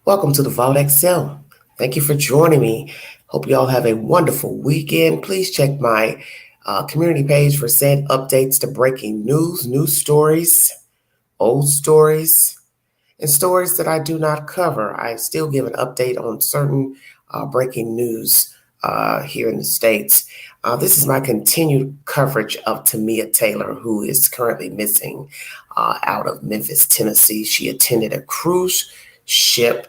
Welcome to the Vault XL. Thank you for joining me. Hope you all have a wonderful weekend. Please check my community page for said updates to breaking news stories, old stories, and stories that I do not cover. I still give an update on certain breaking news here in the States. This is my continued coverage of Tamia Taylor, who is currently missing out of Memphis, Tennessee. She attended a cruise ship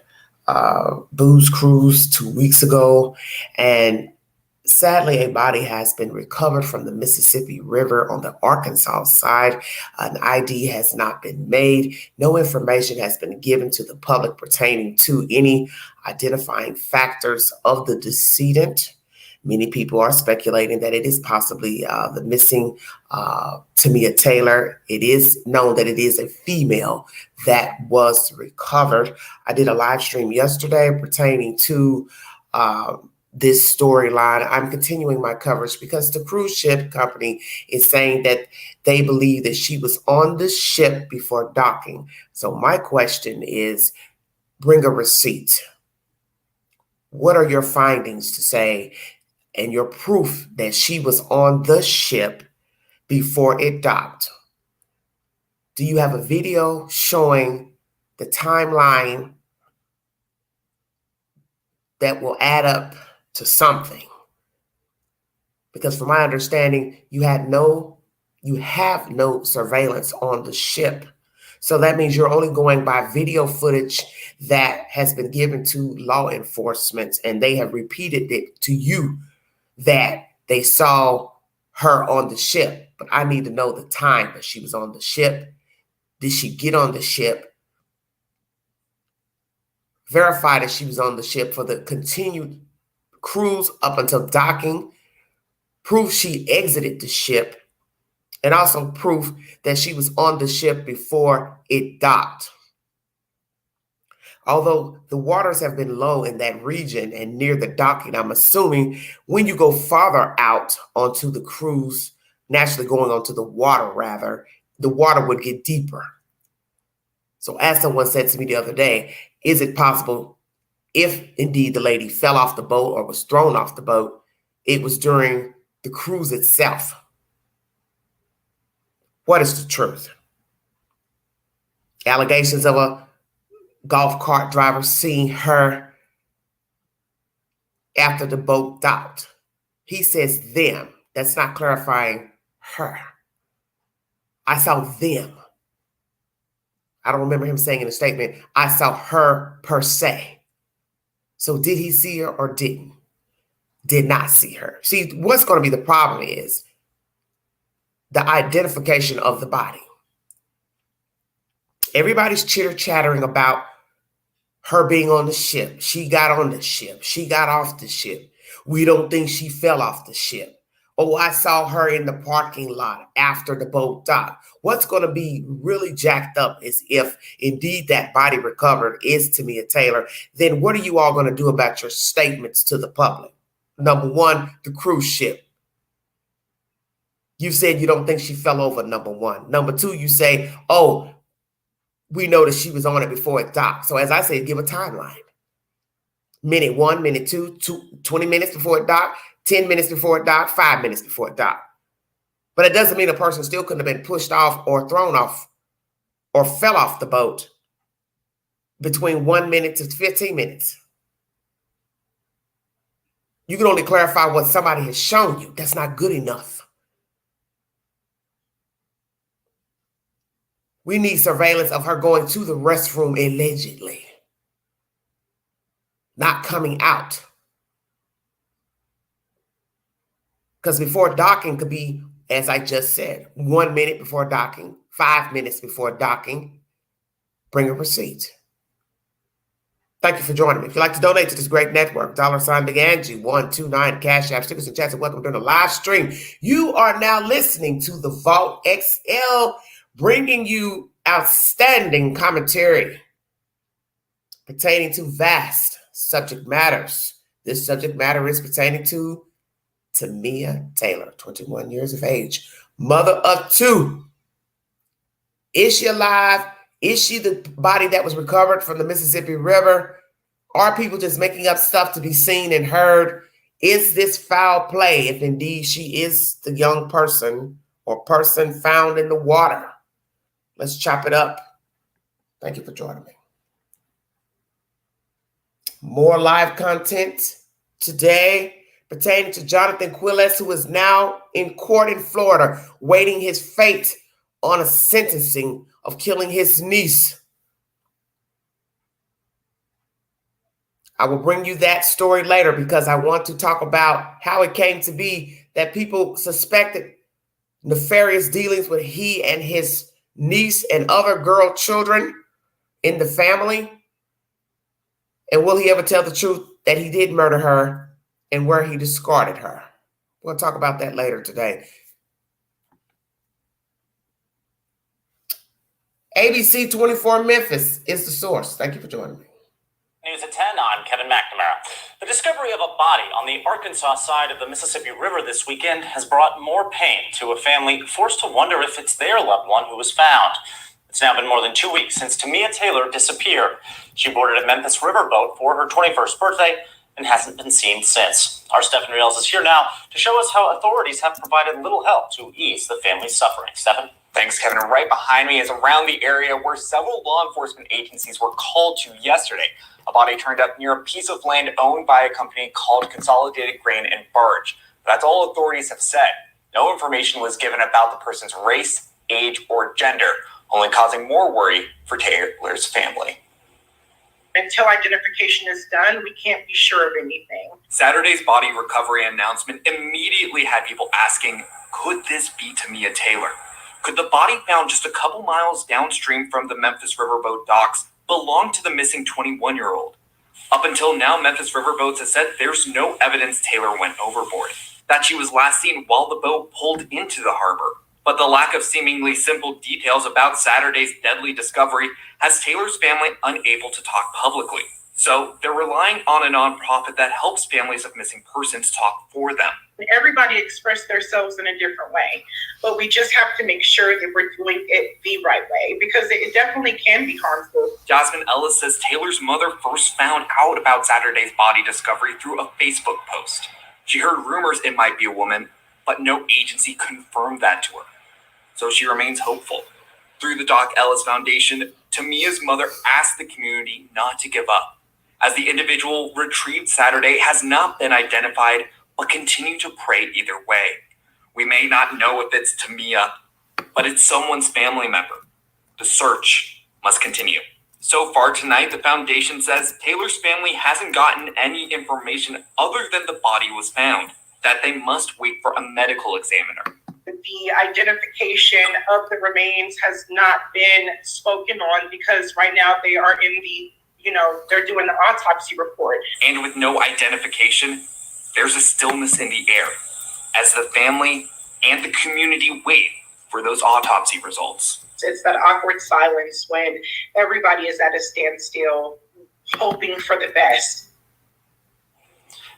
booze cruise 2 weeks ago, and sadly, a body has been recovered from the Mississippi River on the Arkansas side. An ID has not been made. No information has been given to the public pertaining to any identifying factors of the decedent. Many people are speculating that it is possibly the missing Tamia Taylor. It is known that it is a female that was recovered. I did a live stream yesterday pertaining to this storyline. I'm continuing my coverage because the cruise ship company is saying that they believe that she was on the ship before docking. So my question is, bring a receipt. What are your findings to say and your proof that she was on the ship before it docked? Do you have a video showing the timeline that will add up to something? Because from my understanding, you have no surveillance on the ship. So that means you're only going by video footage that has been given to law enforcement, and they have repeated it to you that they saw her on the ship. But I need to know the time that she was on the ship. Did she get on the ship? Verify that she was on the ship for the continued cruise up until docking. Proof she exited the ship, and also proof that she was on the ship before it docked. Although the waters have been low in that region and near the docking, I'm assuming when you go farther out onto the cruise, naturally going onto the water rather, the water would get deeper. So as someone said to me the other day, is it possible if indeed the lady fell off the boat or was thrown off the boat, it was during the cruise itself? What is the truth? Allegations of a golf cart driver seeing her after the boat docked. He says them. That's not clarifying her. I saw them. I don't remember him saying in the statement, I saw her per se. So did he see her or didn't? Did not see her. See, what's going to be the problem is the identification of the body. Everybody's chitter-chattering about her being on the ship. She got on the ship. She got off the ship. We don't think she fell off the ship. Oh, I saw her in the parking lot after the boat docked. What's going to be really jacked up is if indeed that body recovered is Tamia Taylor, then what are you all going to do about your statements to the public? Number one, the cruise ship. You said you don't think she fell over, number one. Number two, you say, oh, we know that she was on it before it docked. So as I said, give a timeline. Minute one, minute two, 20 minutes before it docked, 10 minutes before it docked, 5 minutes before it docked. But it doesn't mean a person still couldn't have been pushed off or thrown off or fell off the boat between 1 minute to 15 minutes. You can only clarify what somebody has shown you. That's not good enough. We need surveillance of her going to the restroom allegedly, not coming out. Because before docking could be, as I just said, 1 minute before docking, 5 minutes before docking. Bring a receipt. Thank you for joining me. If you'd like to donate to this great network, $Big Angie 129 Cash App, stickers and chats, and welcome during the live stream. You are now listening to the Vault XL, bringing you outstanding commentary pertaining to vast subject matters. This subject matter is pertaining to Tamia Taylor, 21 years of age, mother of two. Is she alive? Is she the body that was recovered from the Mississippi River? Are people just making up stuff to be seen and heard? Is this foul play if indeed she is the young person or person found in the water? Let's chop it up. Thank you for joining me. More live content today pertaining to Jonathan Quilles, who is now in court in Florida, waiting his fate on a sentencing of killing his niece. I will bring you that story later because I want to talk about how it came to be that people suspected nefarious dealings with he and his niece and other girl children in the family. And will he ever tell the truth that he did murder her and where he discarded her? We'll talk about that later today. ABC 24 Memphis is the source. Thank you for joining me. News at 10, I'm Kevin McNamara. The discovery of a body on the Arkansas side of the Mississippi River this weekend has brought more pain to a family forced to wonder if it's their loved one who was found. It's now been more than 2 weeks since Tamia Taylor disappeared. She boarded a Memphis riverboat for her 21st birthday and hasn't been seen since. Our Stephen Reels is here now to show us how authorities have provided little help to ease the family's suffering. Stephen? Thanks, Kevin. And right behind me is around the area where several law enforcement agencies were called to yesterday. A body turned up near a piece of land owned by a company called Consolidated Grain and Barge. That's all authorities have said. No information was given about the person's race, age, or gender, only causing more worry for Taylor's family. Until identification is done, we can't be sure of anything. Saturday's body recovery announcement immediately had people asking, could this be Tamia Taylor? Could the body found just a couple miles downstream from the Memphis riverboat docks belong to the missing 21-year-old? Up until now, Memphis Riverboats has said there's no evidence Taylor went overboard, that she was last seen while the boat pulled into the harbor. But the lack of seemingly simple details about Saturday's deadly discovery has Taylor's family unable to talk publicly. So they're relying on a nonprofit that helps families of missing persons talk for them. Everybody express themselves in a different way, but we just have to make sure that we're doing it the right way because it definitely can be harmful. Jasmine Ellis says Taylor's mother first found out about Saturday's body discovery through a Facebook post. She heard rumors it might be a woman, but no agency confirmed that to her. So she remains hopeful. Through the Doc Ellis Foundation, Tamia's mother asked the community not to give up, as the individual retrieved Saturday has not been identified, but continue to pray either way. We may not know if it's Tamia, but it's someone's family member. The search must continue. So far tonight, the foundation says Taylor's family hasn't gotten any information other than the body was found, that they must wait for a medical examiner. The identification of the remains has not been spoken on because right now they are in the, they're doing the autopsy report. And with no identification, there's a stillness in the air as the family and the community wait for those autopsy results. It's that awkward silence when everybody is at a standstill, hoping for the best.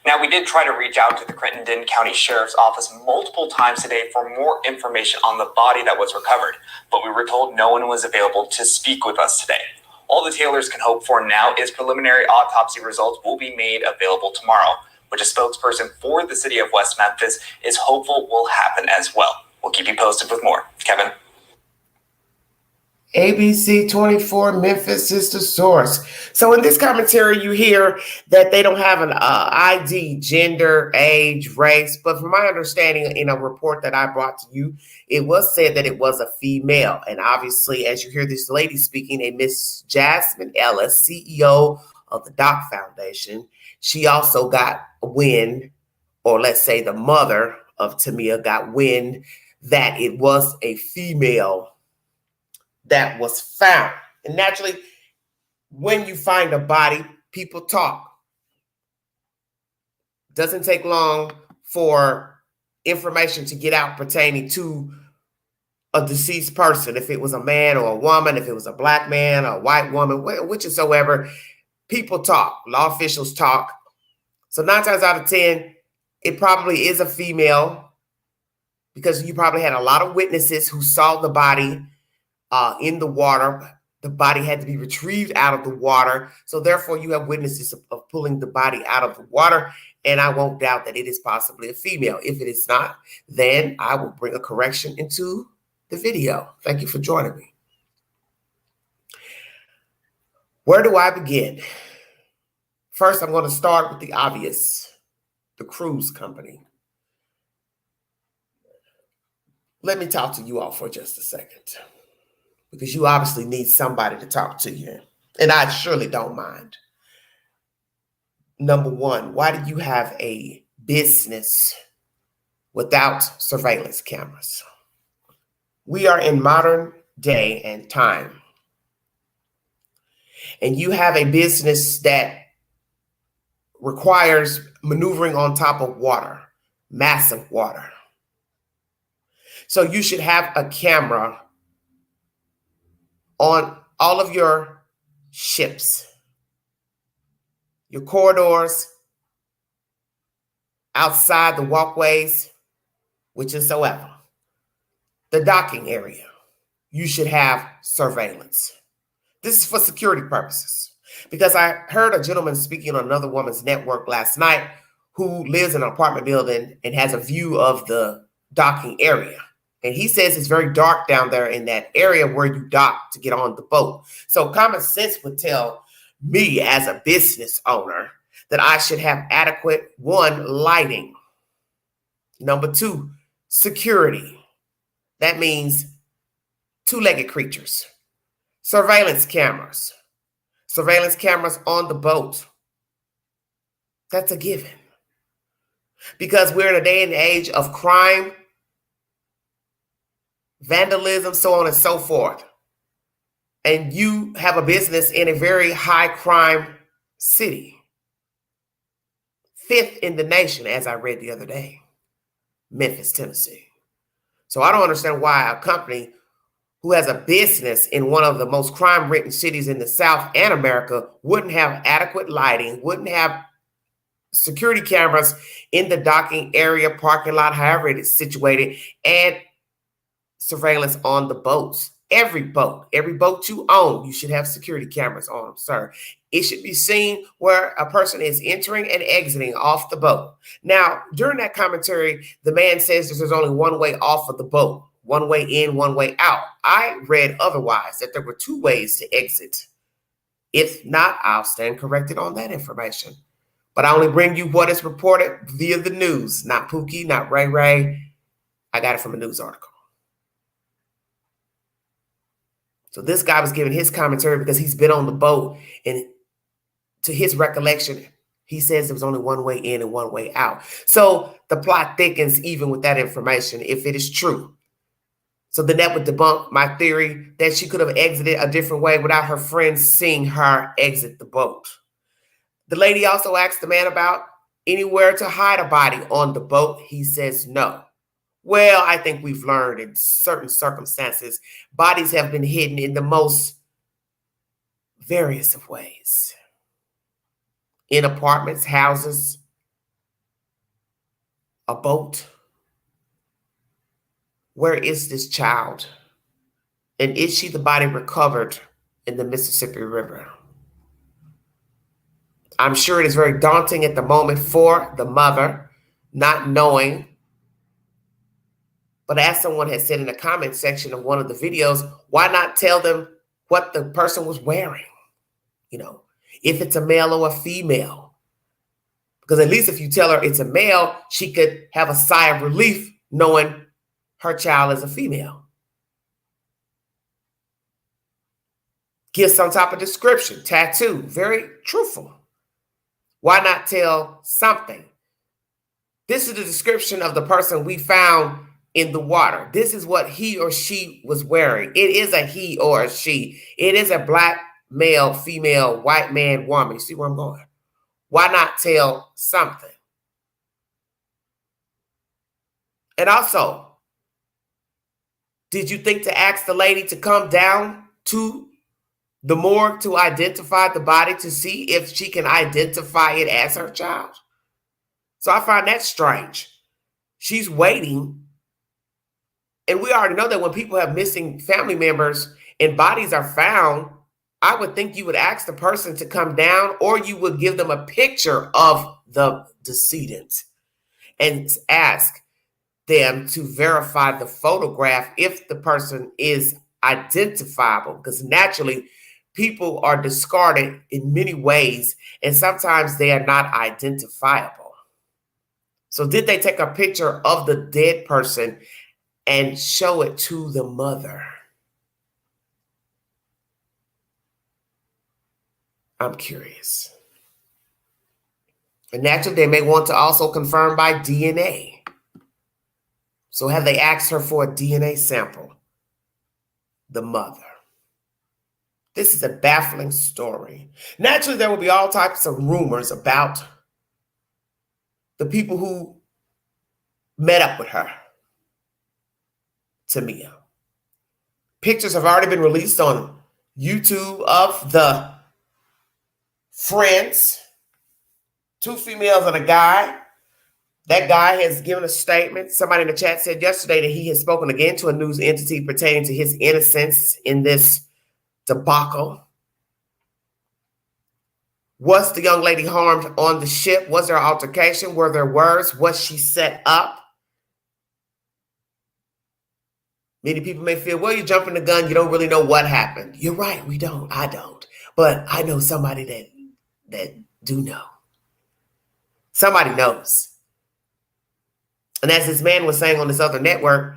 Now, we did try to reach out to the Crittenden County Sheriff's Office multiple times today for more information on the body that was recovered, but we were told no one was available to speak with us today. All the Taylors can hope for now is preliminary autopsy results will be made available tomorrow, which a spokesperson for the city of West Memphis is hopeful will happen as well. We'll keep you posted with more. Kevin? ABC 24 Memphis is the source. So in this commentary, you hear that they don't have an ID, gender, age, race. But from my understanding, in a report that I brought to you, it was said that it was a female. And obviously, as you hear this lady speaking, a Miss Jasmine Ellis, CEO of the Doc Foundation, she also got wind, or let's say the mother of Tamia got wind that it was a female that was found. And naturally, when you find a body, people talk. Doesn't take long for information to get out pertaining to a deceased person. If it was a man or a woman, if it was a black man or a white woman, whichsoever, people talk. Law officials talk. So 9 times out of 10, it probably is a female because you probably had a lot of witnesses who saw the body in the water. The body had to be retrieved out of the water. So therefore, you have witnesses of pulling the body out of the water. And I won't doubt that it is possibly a female. If it is not, then I will bring a correction into the video. Thank you for joining me. Where do I begin? First, I'm going to start with the obvious, the cruise company. Let me talk to you all for just a second, because you obviously need somebody to talk to you, and I surely don't mind. Number one, why do you have a business without surveillance cameras? We are in modern day and time, and you have a business that requires maneuvering on top of water, massive water. So you should have a camera on all of your ships, your corridors, outside the walkways, which is soever. The docking area, you should have surveillance. This is for security purposes, because I heard a gentleman speaking on another woman's network last night who lives in an apartment building and has a view of the docking area. And he says it's very dark down there in that area where you dock to get on the boat. So common sense would tell me as a business owner that I should have adequate, one, lighting. Number two, security. That means two-legged creatures. Surveillance cameras on the boat. That's a given. Because we're in a day and age of crime, vandalism, so on and so forth. And you have a business in a very high crime city. 5th in the nation, as I read the other day, Memphis, Tennessee. So I don't understand why a company who has a business in one of the most crime-ridden cities in the South and America wouldn't have adequate lighting, wouldn't have security cameras in the docking area, parking lot, however it is situated, and surveillance on the boats. Every boat you own, you should have security cameras on them, sir. It should be seen where a person is entering and exiting off the boat. Now, during that commentary, the man says there's only one way off of the boat, one way in, one way out. I read otherwise, that there were 2 ways to exit. If not, I'll stand corrected on that information. But I only bring you what is reported via the news, not Pookie, not Ray Ray. I got it from a news article. So this guy was giving his commentary because he's been on the boat, and to his recollection, he says there was only one way in and one way out. So the plot thickens even with that information, if it is true. So then that would debunk my theory that she could have exited a different way without her friends seeing her exit the boat. The lady also asked the man about anywhere to hide a body on the boat. He says no. Well, I think we've learned in certain circumstances, bodies have been hidden in the most various of ways. In apartments, houses, a boat. Where is this child? And is she the body recovered in the Mississippi River? I'm sure it is very daunting at the moment for the mother, not knowing. But as someone has said in the comment section of one of the videos, why not tell them what the person was wearing? You know, if it's a male or a female. Because at least if you tell her it's a male, she could have a sigh of relief knowing her child is a female. Give some type of description, tattoo, very truthful. Why not tell something? This is the description of the person we found in the water. This is what he or she was wearing. It is a he or a she. It is a black male, female, white man, woman. You see where I'm going? Why not tell something? And also, did you think to ask the lady to come down to the morgue to identify the body to see if she can identify it as her child? So I find that strange. She's waiting. And we already know that when people have missing family members and bodies are found, I would think you would ask the person to come down, or you would give them a picture of the decedent and ask them to verify the photograph if the person is identifiable, because naturally people are discarded in many ways and sometimes they are not identifiable. So did they take a picture of the dead person and show it to the mother? I'm curious. And naturally, they may want to also confirm by DNA. So have they asked her for a DNA sample? The mother. This is a baffling story. Naturally, there will be all types of rumors about the people who met up with her, Tamia. Pictures have already been released on YouTube of the friends, 2 females and a guy. That guy has given a statement. Somebody in the chat said yesterday that he has spoken again to a news entity pertaining to his innocence in this debacle. Was the young lady harmed on the ship? Was there an altercation? Were there words? Was she set up? Many people may feel, well, you're jumping the gun. You don't really know what happened. You're right. We don't. I don't. But I know somebody that do know. Somebody knows. And as this man was saying on this other network,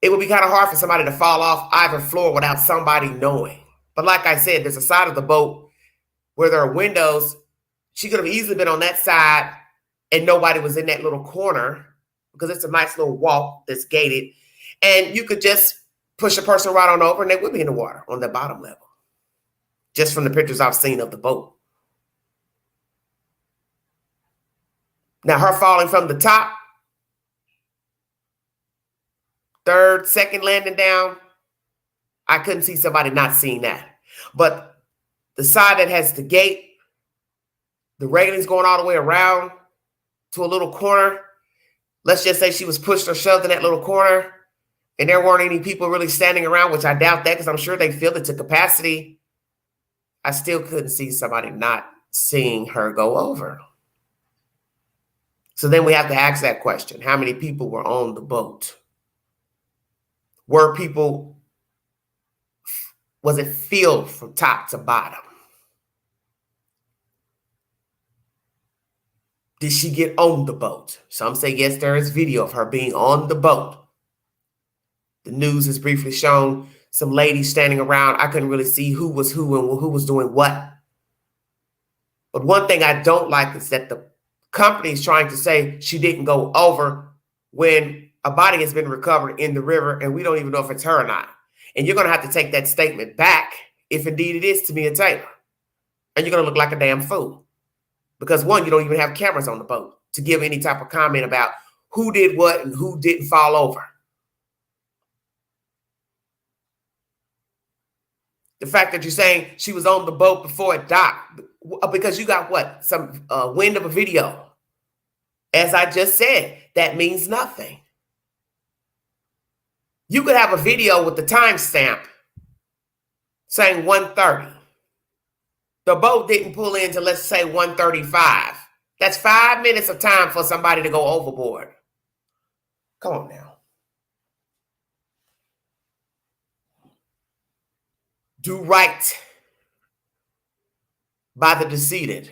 it would be kind of hard for somebody to fall off either floor without somebody knowing. But like I said, there's a side of the boat where there are windows. She could have easily been on that side and nobody was in that little corner because it's a nice little walk that's gated. And you could just push a person right on over and they would be in the water on the bottom level. Just from the pictures I've seen of the boat. Now her falling from the top, third, second landing down, I couldn't see somebody not seeing that. But the side that has the gate, the railings going all the way around to a little corner, let's just say she was pushed or shoved in that little corner and there weren't any people really standing around, which I doubt that because I'm sure they filled it to capacity. I still couldn't see somebody not seeing her go over. So then we have to ask that question. How many people were on the boat? Was it filled from top to bottom? Did she get on the boat? Some say yes, there is video of her being on the boat. The news has briefly shown some ladies standing around. I couldn't really see who was who and who was doing what. But one thing I don't like is that the company is trying to say she didn't go over when a body has been recovered in the river and we don't even know if it's her or not. And you're going to have to take that statement back if indeed it is Tamia Taylor. And you're going to look like a damn fool. Because one, you don't even have cameras on the boat to give any type of comment about who did what and who didn't fall over. The fact that you're saying she was on the boat before it docked, because you got what? Some wind of a video. As I just said, that means nothing. You could have a video with the timestamp saying 1:30. The boat didn't pull in to, let's say, 1:35. That's 5 minutes of time for somebody to go overboard. Come on now. Do right by the decedent.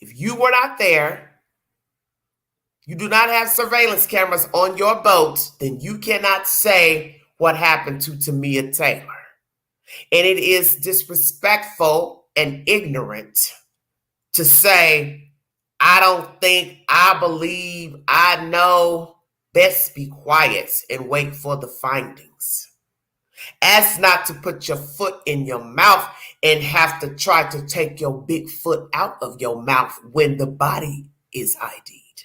If you were not there, you do not have surveillance cameras on your boat, then you cannot say what happened to Tamia Taylor. And it is disrespectful and ignorant to say, I don't think, I believe, I know. Best be quiet and wait for the findings. Ask not to put your foot in your mouth and have to try to take your big foot out of your mouth when the body is ID'd.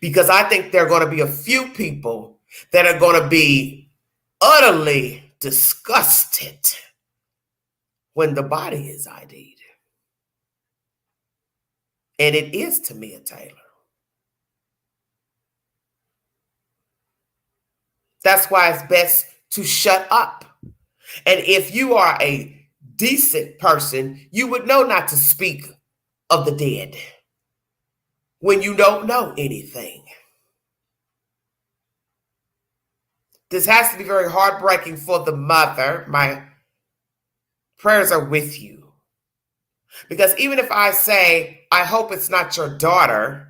Because I think there are going to be a few people that are going to be utterly disgusted when the body is ID'd. And it is Tamia Taylor. That's why it's best to shut up. And if you are a decent person, you would know not to speak of the dead when you don't know anything. This has to be very heartbreaking for the mother. My prayers are with you. Because even if I say, I hope it's not your daughter,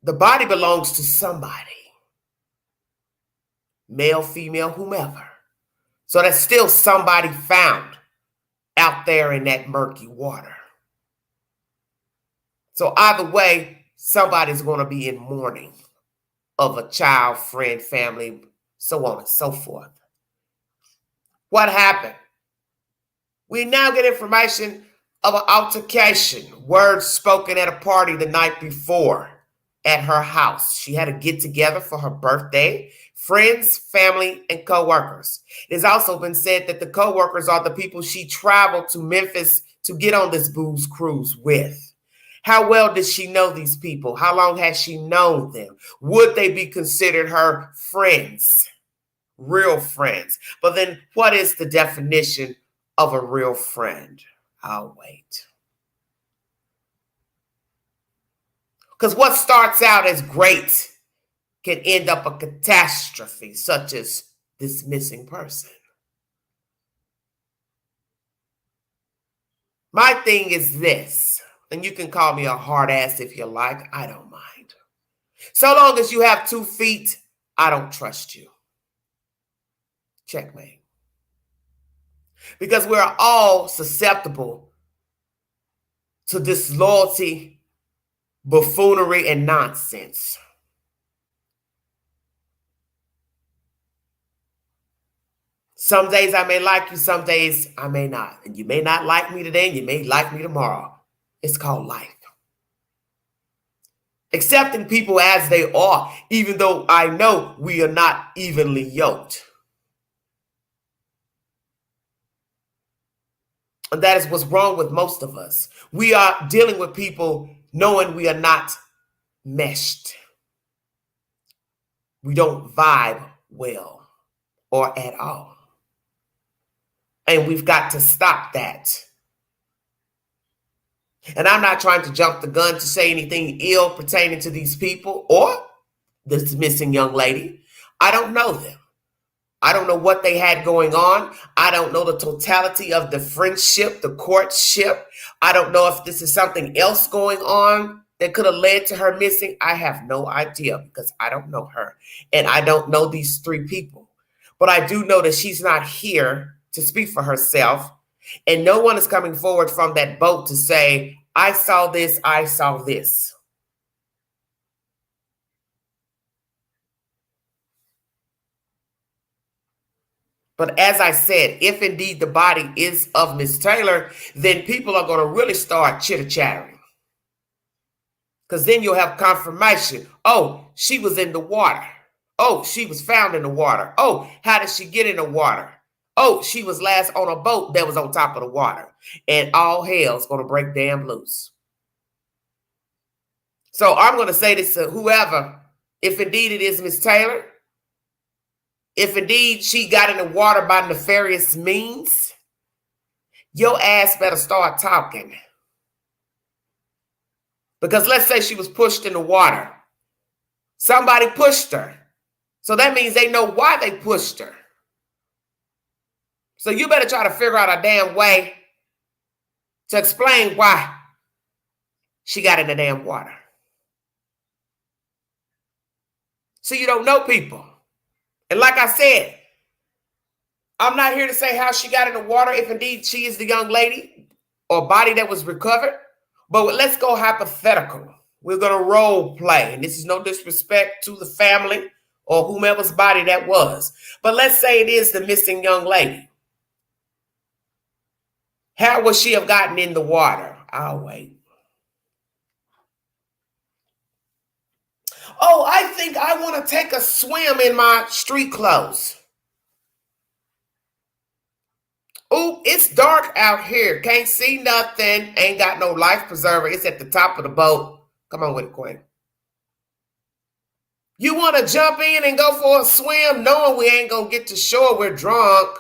the body belongs to somebody. Male, female, whomever. So that's still somebody found out there in that murky water. So either way, somebody's going to be in mourning of a child, friend, family, so on and so forth. What happened? We now get information of an altercation, words spoken at a party the night before at her house. She had a get together for her birthday. Friends, family, and co-workers. It has also been said that the co-workers are the people she traveled to Memphis to get on this booze cruise with. How well does she know these people? How long has she known them? Would they be considered her friends? Real friends. But then what is the definition of a real friend? I'll wait. Because what starts out as great can end up a catastrophe, such as this missing person. My thing is this, and you can call me a hard ass if you like, I don't mind. So long as you have 2 feet, I don't trust you. Checkmate. Because we're all susceptible to disloyalty, buffoonery, and nonsense. Some days I may like you, some days I may not. And you may not like me today, and you may like me tomorrow. It's called life. Accepting people as they are, even though I know we are not evenly yoked. And that is what's wrong with most of us. We are dealing with people knowing we are not meshed. We don't vibe well or at all. And we've got to stop that. And I'm not trying to jump the gun to say anything ill pertaining to these people or this missing young lady. I don't know them. I don't know what they had going on. I don't know the totality of the friendship, the courtship. I don't know if this is something else going on that could have led to her missing. I have no idea because I don't know her. And I don't know these 3 people. But I do know that she's not here to speak for herself. And no one is coming forward from that boat to say, I saw this, I saw this. But as I said, if indeed the body is of Miss Taylor, then people are going to really start chitter-chattering. Because then you'll have confirmation. Oh, she was in the water. Oh, she was found in the water. Oh, how did she get in the water? Oh, she was last on a boat that was on top of the water. And all hell's going to break damn loose. So I'm going to say this to whoever, if indeed it is Miss Taylor, if indeed she got in the water by nefarious means, your ass better start talking. Because let's say she was pushed in the water. Somebody pushed her. So that means they know why they pushed her. So you better try to figure out a damn way to explain why she got in the damn water. So you don't know people. And like I said, I'm not here to say how she got in the water, if indeed she is the young lady or body that was recovered. But let's go hypothetical. We're going to role play. And this is no disrespect to the family or whomever's body that was. But let's say it is the missing young lady. How would she have gotten in the water? I'll wait. Oh, I think I want to take a swim in my street clothes. Oh, it's dark out here. Can't see nothing. Ain't got no life preserver. It's at the top of the boat. Come on with it, Queen. You want to jump in and go for a swim knowing we ain't going to get to shore, we're drunk.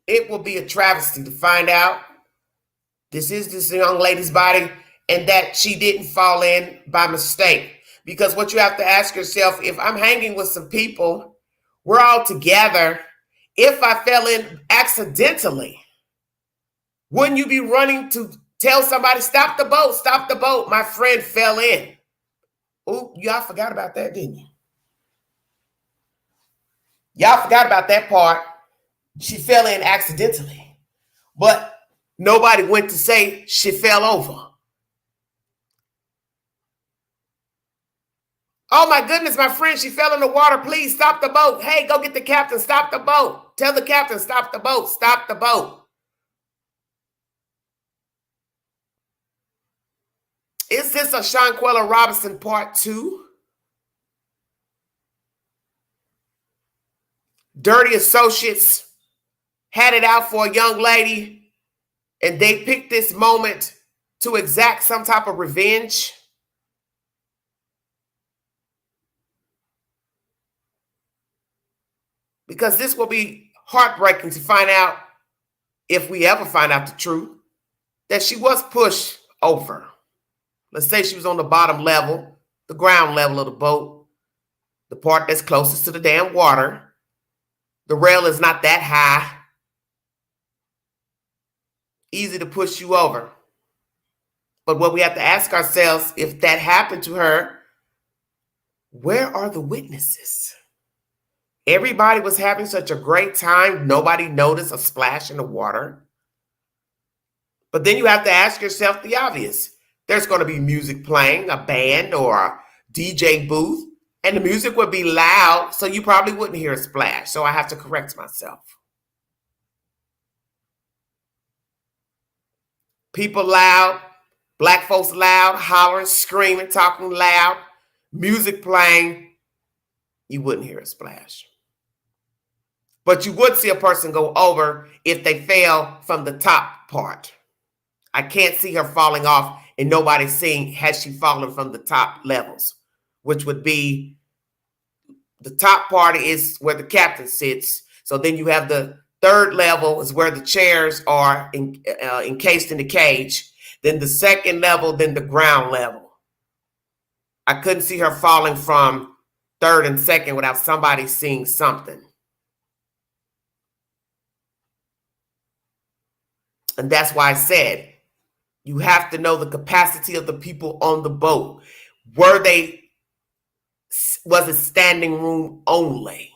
It will be a travesty to find out this is this young lady's body and that she didn't fall in by mistake. Because what you have to ask yourself, if I'm hanging with some people, we're all together. If I fell in accidentally, wouldn't you be running to tell somebody, stop the boat, stop the boat? My friend fell in. Oh, y'all forgot about that, didn't you? Y'all forgot about that part. She fell in accidentally, but nobody went to say she fell over. Oh my goodness, my friend, she fell in the water. Please stop the boat. Hey, go get the captain. Stop the boat. Tell the captain, stop the boat. Stop the boat. Is this a Shanquella Robinson part 2? Dirty associates had it out for a young lady and they picked this moment to exact some type of revenge. Because this will be heartbreaking to find out, if we ever find out the truth, that she was pushed over. Let's say she was on the bottom level, the ground level of the boat, the part that's closest to the damn water. The rail is not that high. Easy to push you over. But what we have to ask ourselves, if that happened to her, where are the witnesses? Everybody was having such a great time. Nobody noticed a splash in the water. But then you have to ask yourself the obvious. There's going to be music playing, a band or a DJ booth, and the music would be loud, so you probably wouldn't hear a splash. So I have to correct myself. People loud, black folks loud, hollering, screaming, talking loud, music playing, you wouldn't hear a splash. But you would see a person go over if they fell from the top part. I can't see her falling off and nobody's seeing has she fallen from the top levels, which would be the top part is where the captain sits. So then you have the third level is where the chairs are encased in the cage. Then the second level, then the ground level. I couldn't see her falling from third and second without somebody seeing something. And that's why I said, you have to know the capacity of the people on the boat. Was it standing room only?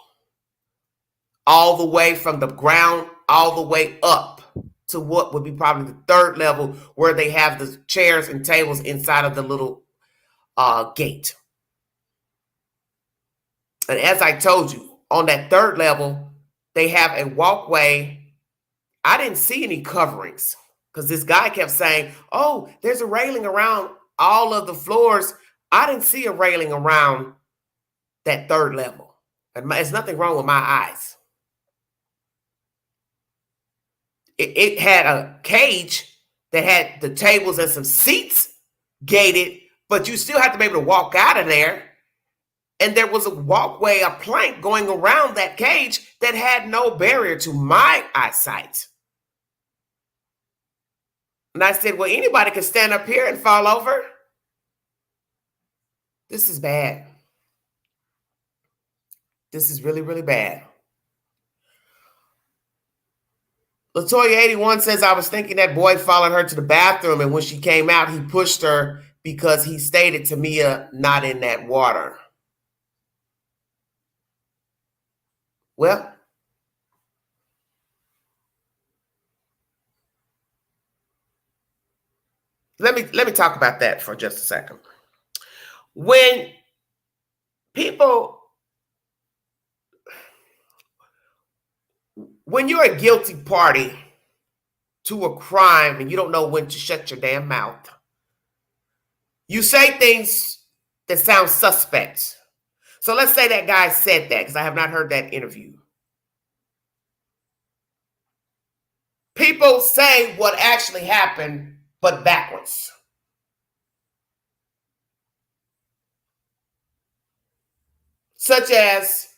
All the way from the ground, all the way up to what would be probably the third level where they have the chairs and tables inside of the little gate. And as I told you, on that third level, they have a walkway. I didn't see any coverings because this guy kept saying, oh, there's a railing around all of the floors. I didn't see a railing around that third level. And there's nothing wrong with my eyes. It had a cage that had the tables and some seats gated, but you still have to be able to walk out of there. And there was a walkway, a plank going around that cage that had no barrier to my eyesight. And I said, well, anybody can stand up here and fall over. This is bad. This is really, really bad. Latoya81 says, I was thinking that boy followed her to the bathroom, and when she came out, he pushed her because he stated Tamia not in that water. Well, let me talk about that for just a second. When you're a guilty party to a crime and you don't know when to shut your damn mouth, you say things that sound suspect. So let's say that guy said that, because I have not heard that interview. People say what actually happened, but backwards. such as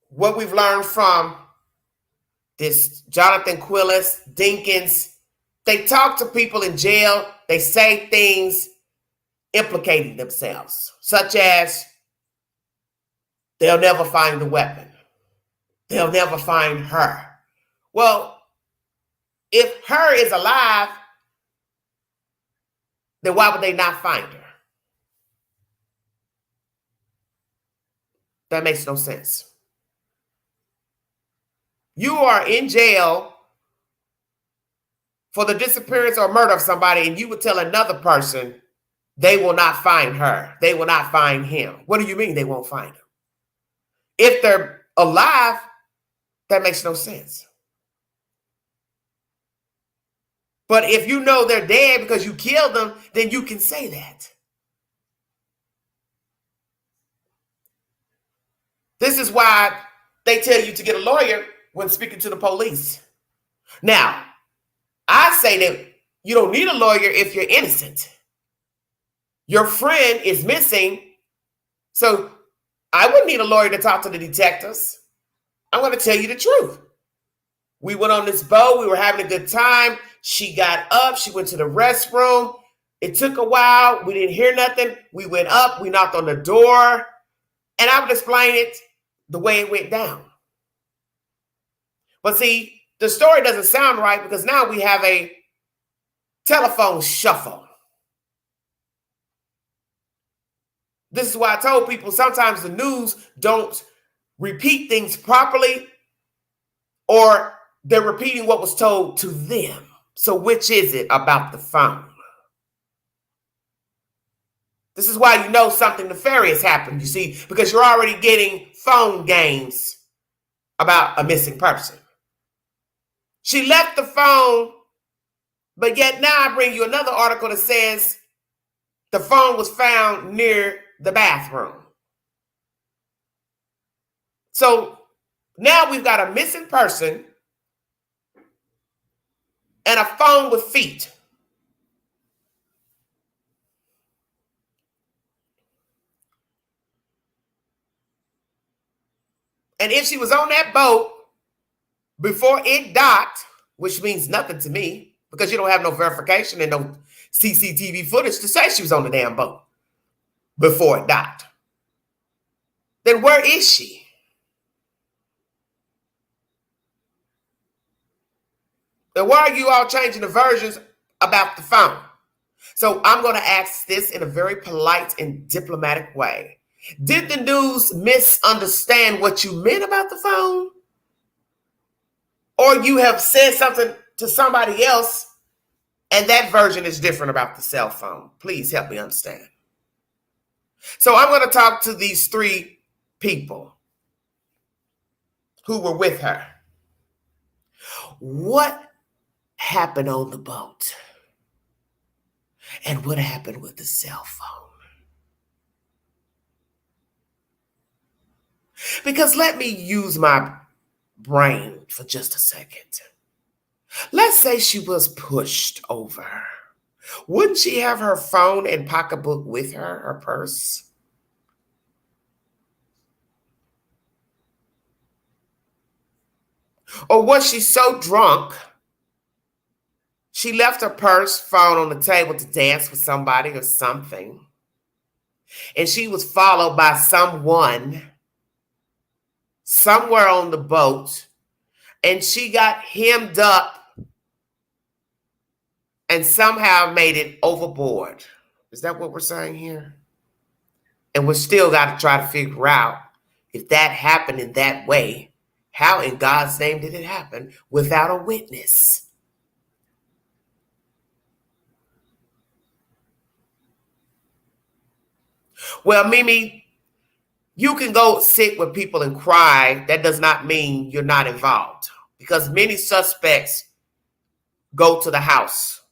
what we've learned from this Jonathan Quillis, Dinkins. They talk to people in jail. They say things implicating themselves, such as they'll never find the weapon. They'll never find her. Well, if her is alive, then why would they not find her? That makes no sense. You are in jail for the disappearance or murder of somebody, and you would tell another person they will not find her. They will not find him. What do you mean they won't find him? If they're alive, that makes no sense. But if you know they're dead because you killed them, then you can say that. This is why they tell you to get a lawyer when speaking to the police. Now, I say that you don't need a lawyer if you're innocent. Your friend is missing, so I wouldn't need a lawyer to talk to the detectives. I'm going to tell you the truth. We went on this boat. We were having a good time. She got up. She went to the restroom. It took a while. We didn't hear nothing. We went up. We knocked on the door. And I would explain it the way it went down. But see, the story doesn't sound right because now we have a telephone shuffle. This is why I told people sometimes the news don't repeat things properly, or they're repeating what was told to them. So which is it about the phone? This is why you know something nefarious happened, you see, because you're already getting phone games about a missing person. She left the phone, but yet now I bring you another article that says the phone was found near the bathroom. So now we've got a missing person and a phone with feet. And if she was on that boat before it docked, which means nothing to me because you don't have no verification and no CCTV footage to say she was on the damn boat before it docked, then where is she? And why are you all changing the versions about the phone? So I'm going to ask this in a very polite and diplomatic way. Did the news misunderstand what you meant about the phone? Or you have said something to somebody else and that version is different about the cell phone? Please help me understand. So I'm going to talk to these three people who were with her. What happened on the boat? And what happened with the cell phone? Because let me use my brain for just a second. Let's say she was pushed over. Wouldn't she have her phone and pocketbook with her, her purse? Or was she so drunk, she left her purse, phone on the table to dance with somebody or something, and she was followed by someone somewhere on the boat, and she got hemmed up and somehow made it overboard? Is that what we're saying here? And we still got to try to figure out if that happened in that way, how in God's name did it happen without a witness? Well, Mimi, you can go sit with people and cry. That does not mean you're not involved, because many suspects go to the house,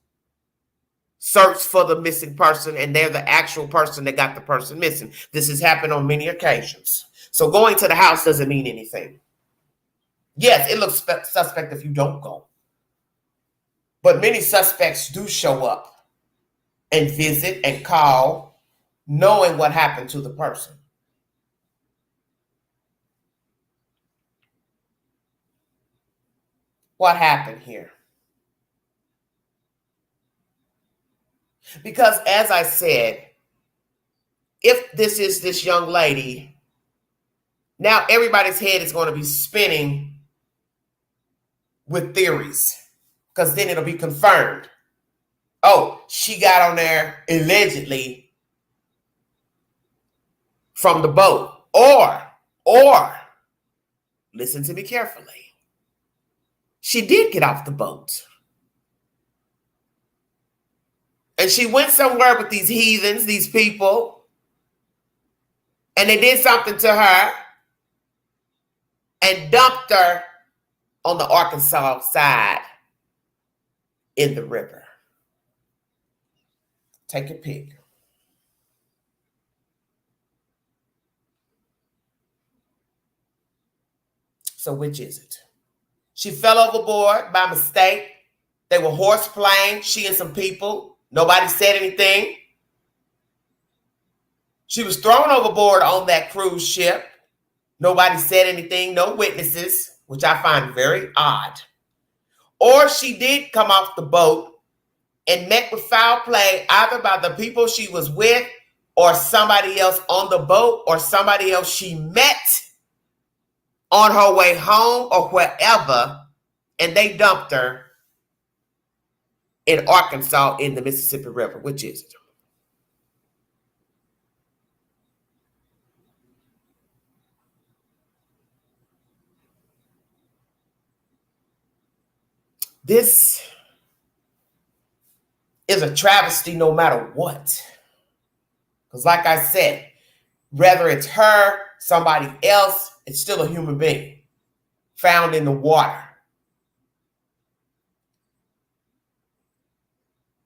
search for the missing person, and they're the actual person that got the person missing. This has happened on many occasions. So going to the house doesn't mean anything. Yes, it looks suspect if you don't go. But many suspects do show up and visit and call, knowing what happened to the person. what happened here. Because as I said, if this is this young lady, now everybody's head is going to be spinning with theories, because then it'll be confirmed. Oh, she got on there allegedly from the boat. Or, listen to me carefully, she did get off the boat. And she went somewhere with these heathens, these people, and they did something to her and dumped her on the Arkansas side in the river. Take a pick. So which is it? She fell overboard by mistake. They were horseplaying, she and some people. Nobody said anything. She was thrown overboard on that cruise ship. Nobody said anything, no witnesses, which I find very odd. Or she did come off the boat and met with foul play, either by the people she was with or somebody else on the boat or somebody else she met on her way home or wherever, and they dumped her in Arkansas in the Mississippi River. Which is it? This is a travesty no matter what. Because like I said, whether it's her, somebody else, it's still a human being found in the water.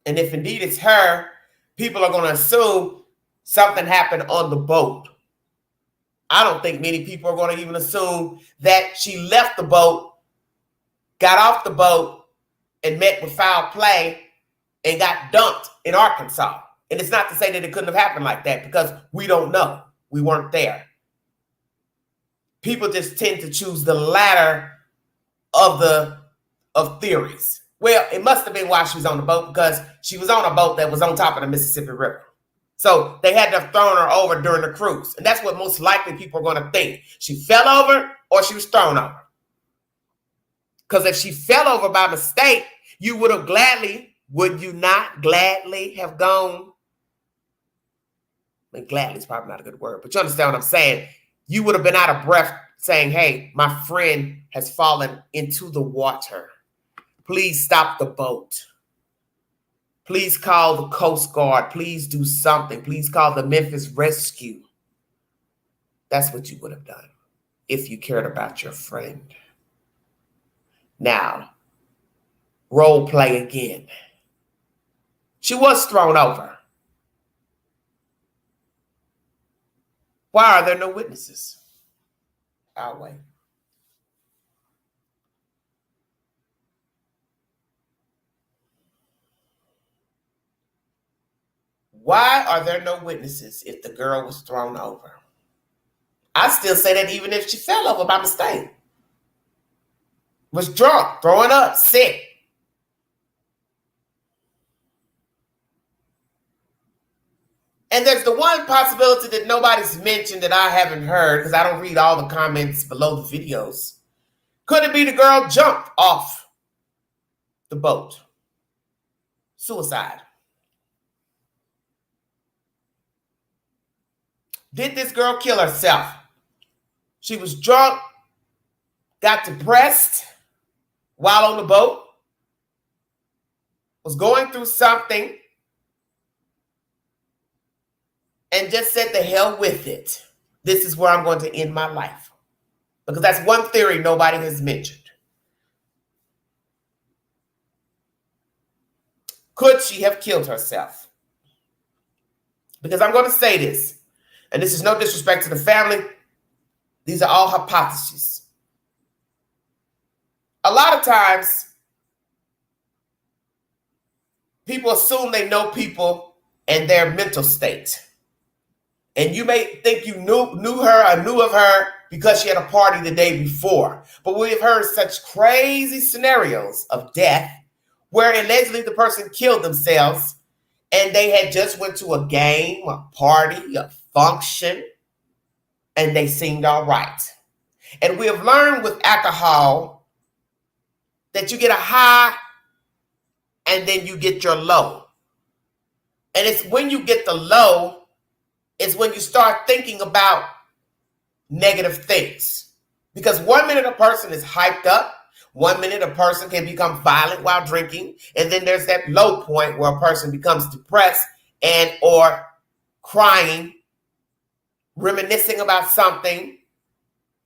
And if indeed it's her, people are going to assume something happened on the boat. I don't think many people are going to even assume that she left the boat, got off the boat, and met with foul play and got dumped in Arkansas. And it's not to say that it couldn't have happened like that, because we don't know. We weren't there. People just tend to choose the latter of theories. Well, it must have been while she was on the boat, because she was on a boat that was on top of the Mississippi River. So they had to have thrown her over during the cruise. And that's what most likely people are going to think. She fell over or she was thrown over. Because if she fell over by mistake, you would have would you not gladly have gone? I mean, gladly is probably not a good word, but you understand what I'm saying. You would have been out of breath saying, hey, my friend has fallen into the water. Please stop the boat. Please call the Coast Guard. Please do something. Please call the Memphis Rescue. That's what you would have done if you cared about your friend. Now, role play again. She was thrown over. Why are there no witnesses? I'll wait. Why are there no witnesses if the girl was thrown over? I still say that even if she fell over by mistake. Was drunk, throwing up, sick. And there's the one possibility that nobody's mentioned that I haven't heard, because I don't read all the comments below the videos. Could it be the girl jumped off the boat? Suicide. Did this girl kill herself? She was drunk, got depressed while on the boat, was going through something, and just said the hell with it. This is where I'm going to end my life. Because that's one theory nobody has mentioned. Could she have killed herself? Because I'm going to say this, and this is no disrespect to the family. These are all hypotheses. A lot of times, people assume they know people and their mental state. And you may think you knew her or knew of her because she had a party the day before. But we have heard such crazy scenarios of death where allegedly the person killed themselves and they had just went to a game, a party, a function, and they seemed all right. And we have learned with alcohol that you get a high and then you get your low. And it's when you get the low, it's when you start thinking about negative things. Because 1 minute a person is hyped up, 1 minute a person can become violent while drinking, and then there's that low point where a person becomes depressed and or crying, reminiscing about something,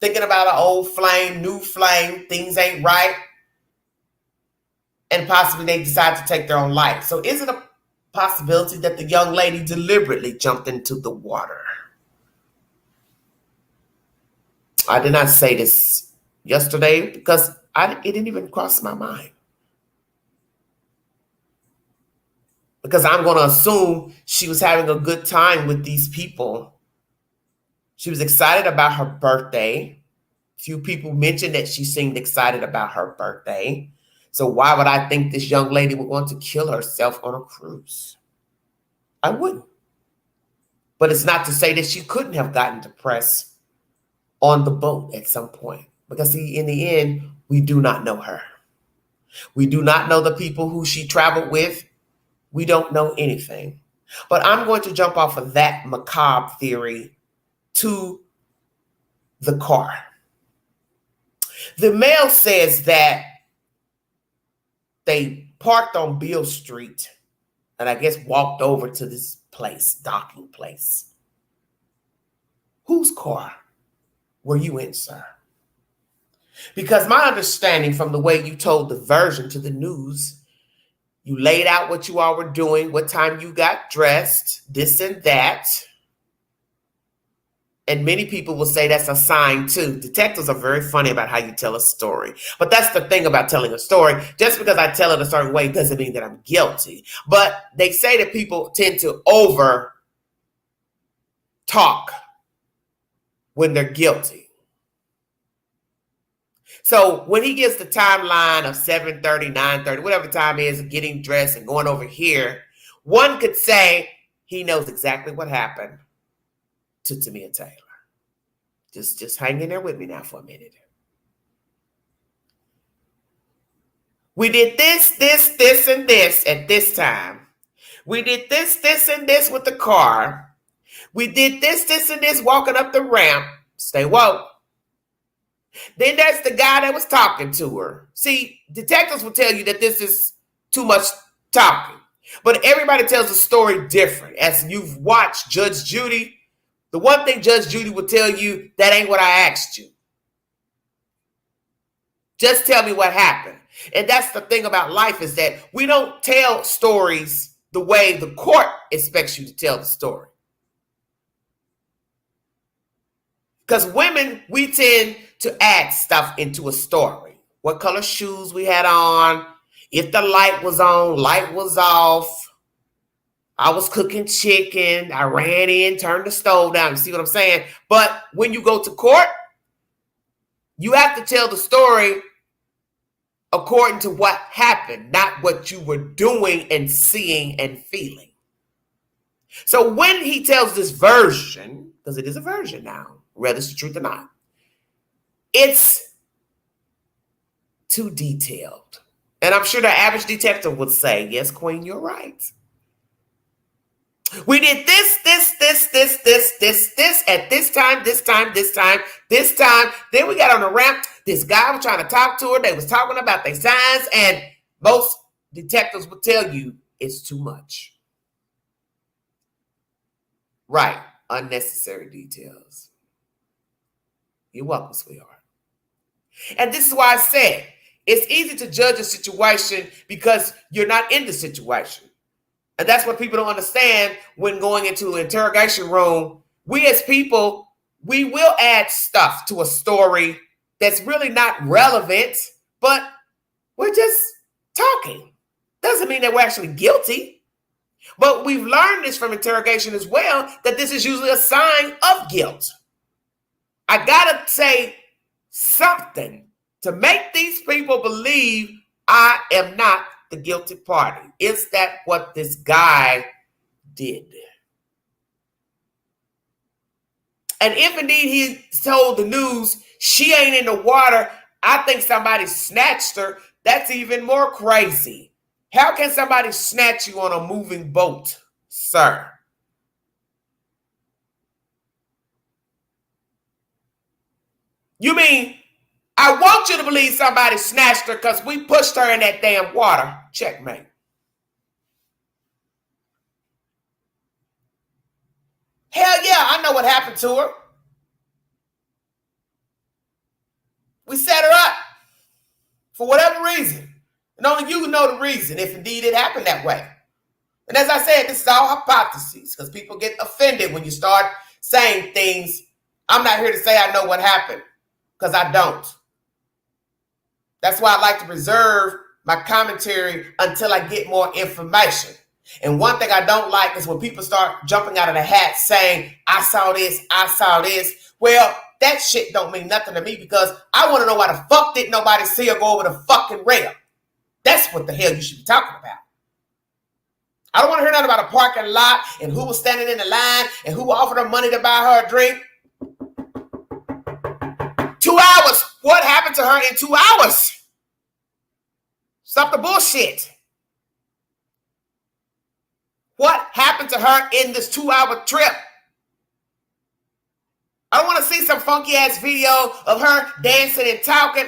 thinking about an old flame, new flame, things ain't right, and possibly they decide to take their own life. So is it a possibility that the young lady deliberately jumped into the water? I did not say this yesterday because it didn't even cross my mind. Because I'm going to assume she was having a good time with these people. She was excited about her birthday. Few people mentioned that she seemed excited about her birthday. So why would I think this young lady would want to kill herself on a cruise? I wouldn't. But it's not to say that she couldn't have gotten depressed on the boat at some point. Because see, in the end, we do not know her. We do not know the people who she traveled with. We don't know anything. But I'm going to jump off of that macabre theory to the car. The Mail says that they parked on Beale Street and I guess walked over to this place, docking place. Whose car were you in, sir? Because my understanding from the way you told the version to the news, you laid out what you all were doing, what time you got dressed, this and that. And many people will say that's a sign too. Detectives are very funny about how you tell a story. But that's the thing about telling a story. Just because I tell it a certain way doesn't mean that I'm guilty. But they say that people tend to over talk when they're guilty. So when he gives the timeline of 7:30, 9:30, whatever time it is, getting dressed and going over here, one could say he knows exactly what happened to Tamia Taylor. Just hang in there with me now for a minute. We did this, and this at this time. We did this, and this with the car. We did this, and this walking up the ramp. Stay woke. Then there's the guy that was talking to her. See, detectives will tell you that this is too much talking. But everybody tells a story different. As you've watched Judge Judy, the one thing Judge Judy would tell you, that ain't what I asked you. Just tell me what happened. And that's the thing about life, is that we don't tell stories the way the court expects you to tell the story. Because women, we tend to add stuff into a story. What color shoes we had on, if the light was on, light was off. I was cooking chicken. I ran in, turned the stove down. You see what I'm saying? But when you go to court, you have to tell the story according to what happened, not what you were doing and seeing and feeling. So when he tells this version, because it is a version now, whether it's the truth or not, it's too detailed. And I'm sure the average detective would say, yes, Queen, you're right. We did this at this time. Then we got on the ramp. This guy was trying to talk to her. They was talking about their signs, and most detectives will tell you it's too much. Right. Unnecessary details. You're welcome, sweetheart. And this is why I said it's easy to judge a situation because you're not in the situation. And that's what people don't understand when going into an interrogation room. We as people, we will add stuff to a story that's really not relevant, but we're just talking. Doesn't mean that we're actually guilty. But we've learned this from interrogation as well, that this is usually a sign of guilt. I gotta say something to make these people believe I am not the guilty party. Is that what this guy did? And if indeed he told the news she ain't in the water, I think somebody snatched her. That's even more crazy. How can somebody snatch you on a moving boat, sir? You mean I want you to believe somebody snatched her because we pushed her in that damn water? Checkmate. Hell yeah, I know what happened to her. We set her up for whatever reason. And only you know the reason, if indeed it happened that way. And as I said, this is all hypotheses because people get offended when you start saying things. I'm not here to say I know what happened because I don't. That's why I like to reserve my commentary until I get more information. And one thing I don't like is when people start jumping out of the hat saying, I saw this, I saw this. Well, that shit don't mean nothing to me because I want to know why the fuck didn't nobody see her go over the fucking rail. That's what the hell you should be talking about. I don't want to hear nothing about a parking lot and who was standing in the line and who offered her money to buy her a drink. 2 hours. What happened to her in 2 hours? Stop the bullshit. What happened to her in this 2-hour trip? I don't want to see some funky ass video of her dancing and talking.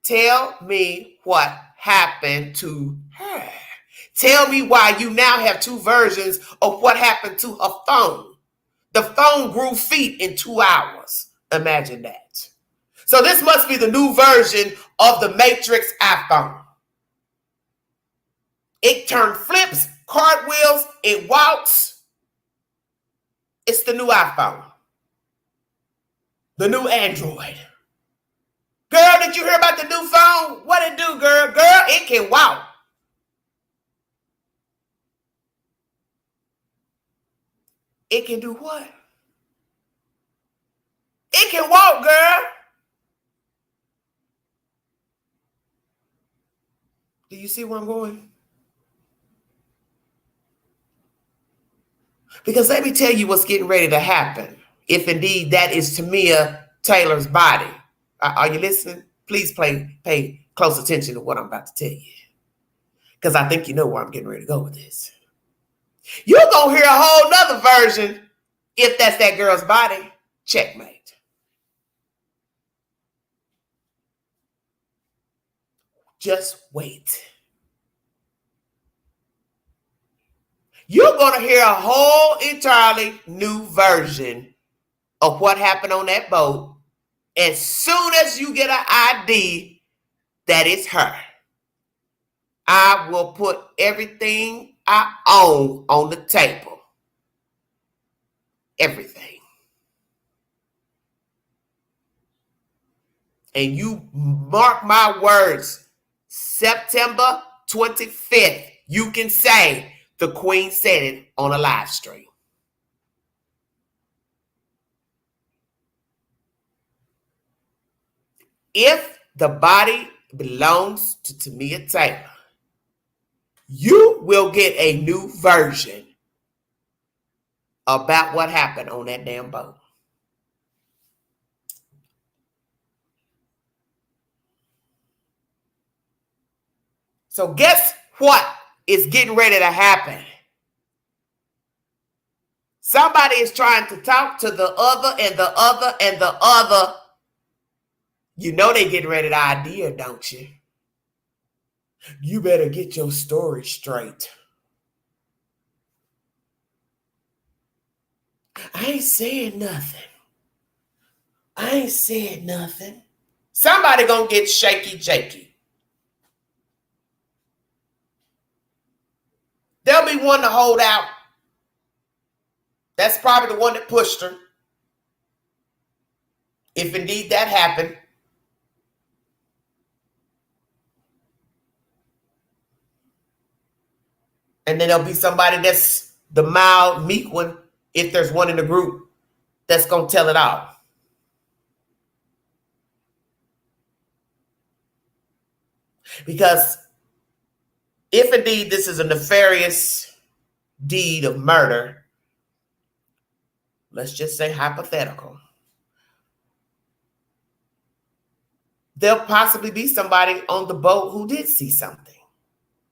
Tell me what happened to her. Tell me why you now have two versions of what happened to her phone. The phone grew feet in 2 hours. Imagine that. So this must be the new version of the Matrix iPhone. It turned flips, cartwheels, it walks. It's the new iPhone. The new Android. Girl, did you hear about the new phone? What it do, girl? Girl, it can walk. It can do what? It can walk, girl. Do you see where I'm going? Because let me tell you what's getting ready to happen. If indeed that is Tamia Taylor's body. Are you listening? Please pay close attention to what I'm about to tell you. Because I think you know where I'm getting ready to go with this. You're going to hear a whole nother version if that's that girl's body. Checkmate. Just wait. You're going to hear a whole entirely new version of what happened on that boat as soon as you get an ID that it's her. I will put everything I own on the table. Everything. And you mark my words, September 25th, you can say the Queen said it on a live stream. If the body belongs to Tamia Taylor, you will get a new version about what happened on that damn boat. So guess what is getting ready to happen? Somebody is trying to talk to the other and the other and the other. You know they getting ready to ID her, don't you? You better get your story straight. I ain't saying nothing. I ain't saying nothing. Somebody gonna get shaky jakey. There'll be one to hold out. That's probably the one that pushed her. If indeed that happened. And then there'll be somebody that's the mild, meek one, if there's one in the group that's going to tell it all. Because if indeed this is a nefarious deed of murder, let's just say hypothetical, there'll possibly be somebody on the boat who did see something,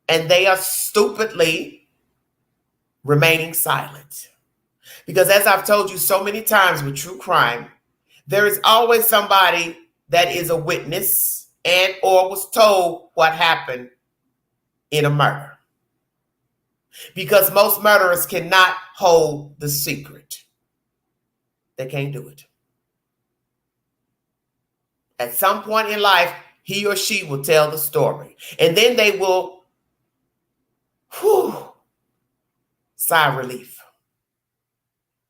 and they are stupidly remaining silent. Because as I've told you so many times with true crime, there is always somebody that is a witness and or was told what happened in a murder. Because most murderers cannot hold the secret. They can't do it. At some point in life, he or she will tell the story. And then they will sigh relief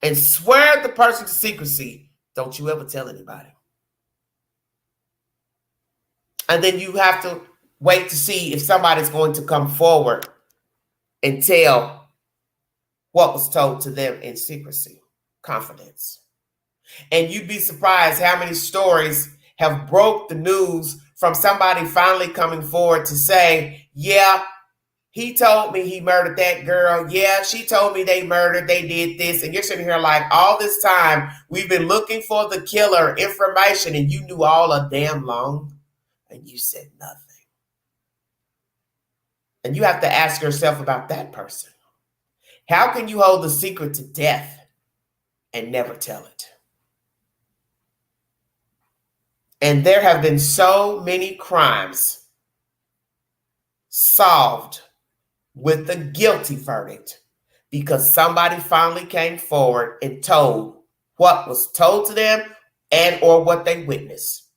and swear the person to secrecy. Don't you ever tell anybody. And then you have to wait to see if somebody's going to come forward and tell what was told to them in secrecy, confidence. And you'd be surprised how many stories have broke the news from somebody finally coming forward to say, yeah, he told me he murdered that girl. Yeah, she told me they did this. And you're sitting here like, all this time, we've been looking for the killer information, and you knew all a damn long, and you said nothing. And you have to ask yourself about that person. How can you hold the secret to death and never tell it? And there have been so many crimes solved with the guilty verdict because somebody finally came forward and told what was told to them and or what they witnessed.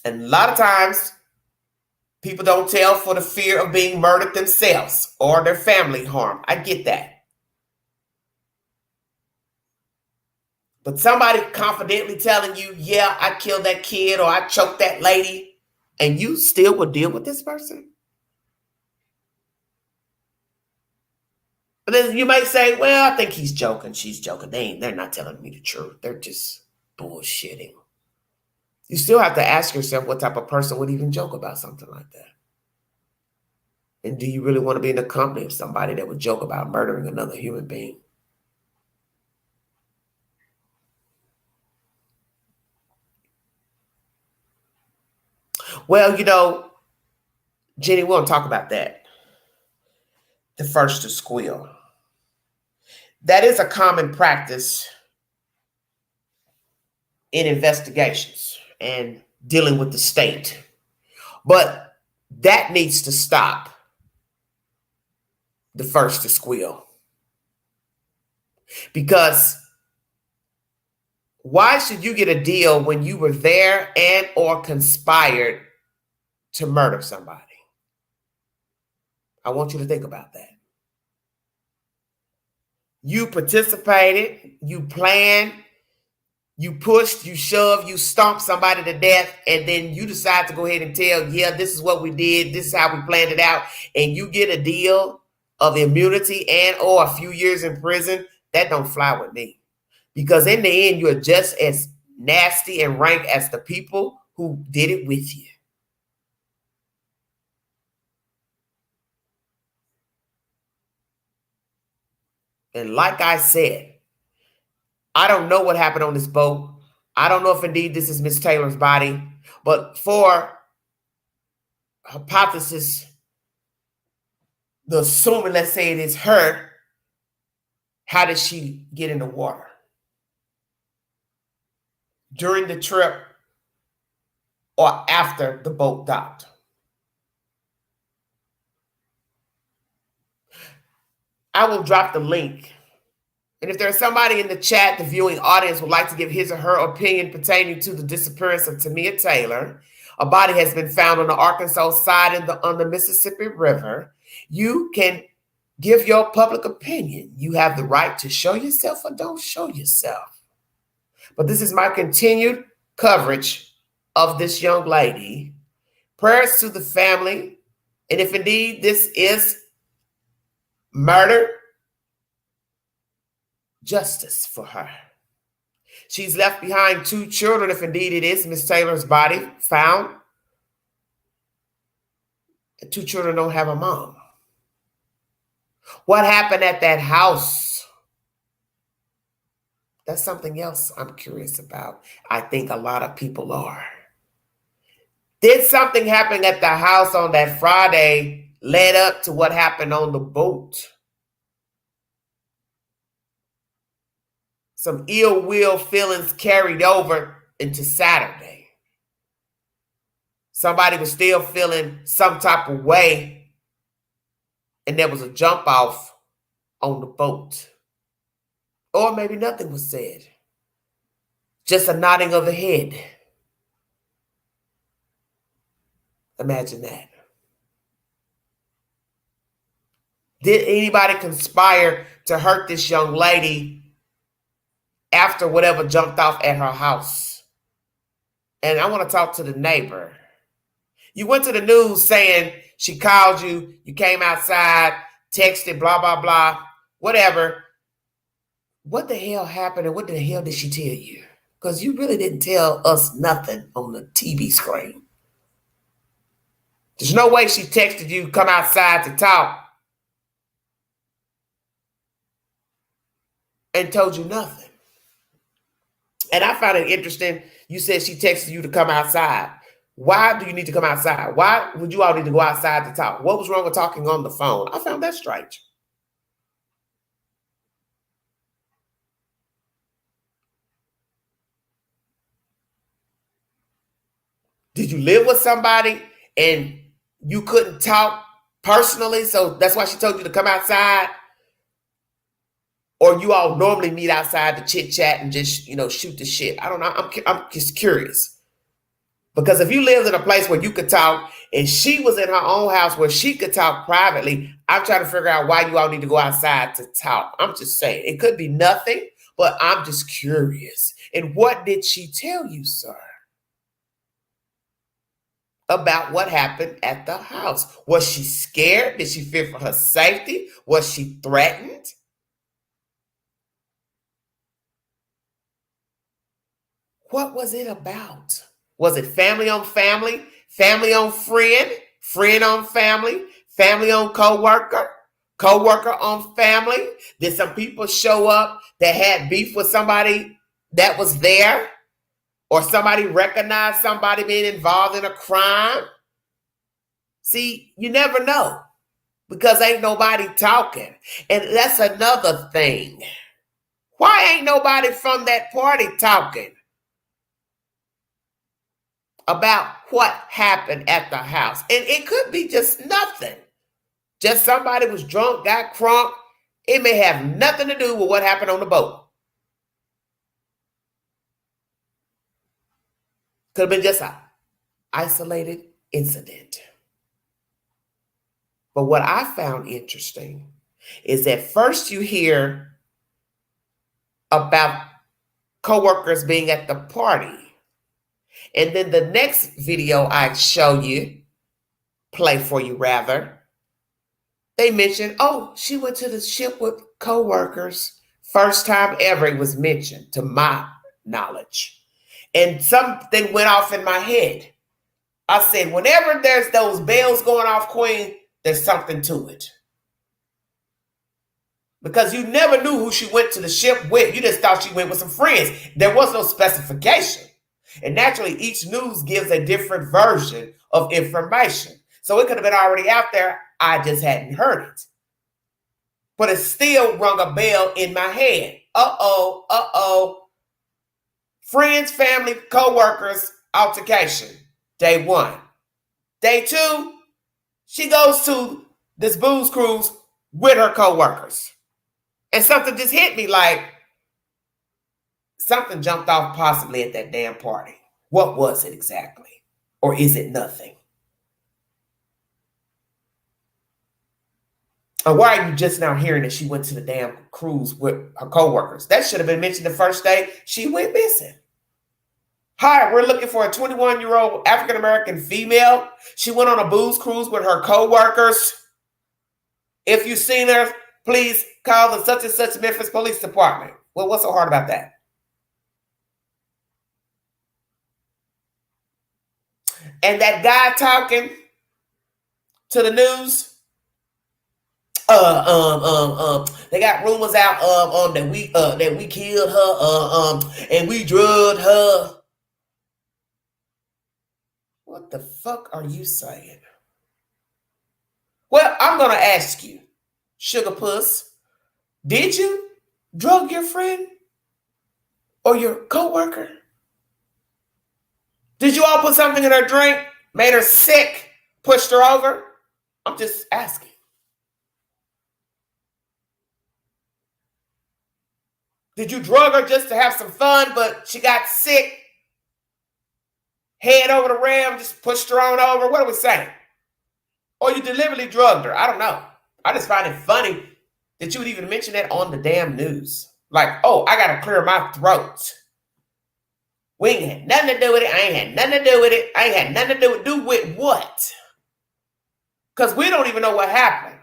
And a lot of times, people don't tell for the fear of being murdered themselves or their family harmed. I get that. But somebody confidently telling you, yeah, I killed that kid or I choked that lady, and you still would deal with this person? But then you might say, well, I think he's joking. She's joking. They're not telling me the truth. They're just bullshitting. You still have to ask yourself what type of person would even joke about something like that. And do you really want to be in the company of somebody that would joke about murdering another human being? Well, Jenny, we'll talk about that. The first to squeal. That is a common practice in investigations and dealing with the state. But that needs to stop. The first to squeal. Because why should you get a deal when you were there and or conspired to murder somebody? I want you to think about that. You participated, you planned, you pushed, you shoved, you stomped somebody to death, and then you decide to go ahead and tell, yeah, this is what we did, this is how we planned it out, and you get a deal of immunity and or a few years in prison. That don't fly with me. Because in the end, you're just as nasty and rank as the people who did it with you. And like I said, I don't know what happened on this boat. I don't know if indeed this is Miss Taylor's body, but for hypothesis, the assuming, let's say it is her, how did she get in the water? During the trip or after the boat docked? I will drop the link. And if there's somebody in the chat, the viewing audience would like to give his or her opinion pertaining to the disappearance of Tamia Taylor, a body has been found on the Arkansas side on the Mississippi River. You can give your public opinion. You have the right to show yourself or don't show yourself. But this is my continued coverage of this young lady. Prayers to the family. And if indeed this is murder, justice for her. She's left behind 2 children, if indeed it is Miss Taylor's body found. The 2 children don't have a mom. What happened at that house? That's something else I'm curious about. I think a lot of people are. Did something happen at the house on that Friday led up to what happened on the boat? Some ill will feelings carried over into Saturday. Somebody was still feeling some type of way, and there was a jump off on the boat. Or maybe nothing was said. Just a nodding of the head. Imagine that. Did anybody conspire to hurt this young lady after whatever jumped off at her house? And I want to talk to the neighbor. You went to the news saying she called you, you came outside, texted, blah, blah, blah, whatever. What the hell happened and what the hell did she tell you? Because you really didn't tell us nothing on the TV screen. There's no way she texted you, come outside to talk, and told you nothing. And I found it interesting. You said she texted you to come outside. Why do you need to come outside? Why would you all need to go outside to talk? What was wrong with talking on the phone? I found that strange. Did you live with somebody and you couldn't talk personally, so that's why she told you to come outside? Or you all normally meet outside to chit chat and just, shoot the shit? I don't know. I'm just curious. Because if you lived in a place where you could talk and she was in her own house where she could talk privately, I'm trying to figure out why you all need to go outside to talk. I'm just saying. It could be nothing, but I'm just curious. And what did she tell you, sir, about what happened at the house? Was she scared? Did she fear for her safety? Was she threatened? What was it about? Was it family on family, family on friend, friend on family, family on coworker, coworker on family? Did some people show up that had beef with somebody that was there? Or somebody recognized somebody being involved in a crime? See, you never know because ain't nobody talking. And that's another thing. Why ain't nobody from that party talking about what happened at the house? And it could be just nothing. Just somebody was drunk, got crunk. It may have nothing to do with what happened on the boat. Could have been just an isolated incident. But what I found interesting is that first you hear about coworkers being at the party. And then the next video I show you, play for you rather, they mentioned, oh, she went to the ship with coworkers. First time ever it was mentioned to my knowledge. And something went off in my head. I said, whenever there's those bells going off, Queen, there's something to it. Because you never knew who she went to the ship with. You just thought she went with some friends. There was no specification. And naturally, each news gives a different version of information. So it could have been already out there. I just hadn't heard it. But it still rung a bell in my head. Uh-oh. Friends, family, co-workers, altercation. Day 1. Day 2, she goes to this booze cruise with her co-workers. And something just hit me like something jumped off possibly at that damn party. What was it exactly? Or is it nothing? Or why are you just now hearing that she went to the damn cruise with her co-workers? That should have been mentioned the first day she went missing. Hi, we're looking for a 21-year-old African-American female. She went on a booze cruise with her co-workers. If you've seen her, please call the such and such Memphis Police Department. Well, what's so hard about that? And that guy talking to the news, they got rumors out that we killed her, and we drugged her. What the fuck are you saying? Well, I'm gonna ask you, Sugar Puss, did you drug your friend or your coworker? Did you all put something in her drink, made her sick, pushed her over? I'm just asking. Did you drug her just to have some fun, but she got sick? Head over the ram, just pushed her on over? What are we saying? Or you deliberately drugged her? I don't know. I just find it funny that you would even mention that on the damn news. Like, oh, I got to clear my throat. We ain't had nothing to do with it. I ain't had nothing to do with it. I ain't had nothing to do with what? Because we don't even know what happened.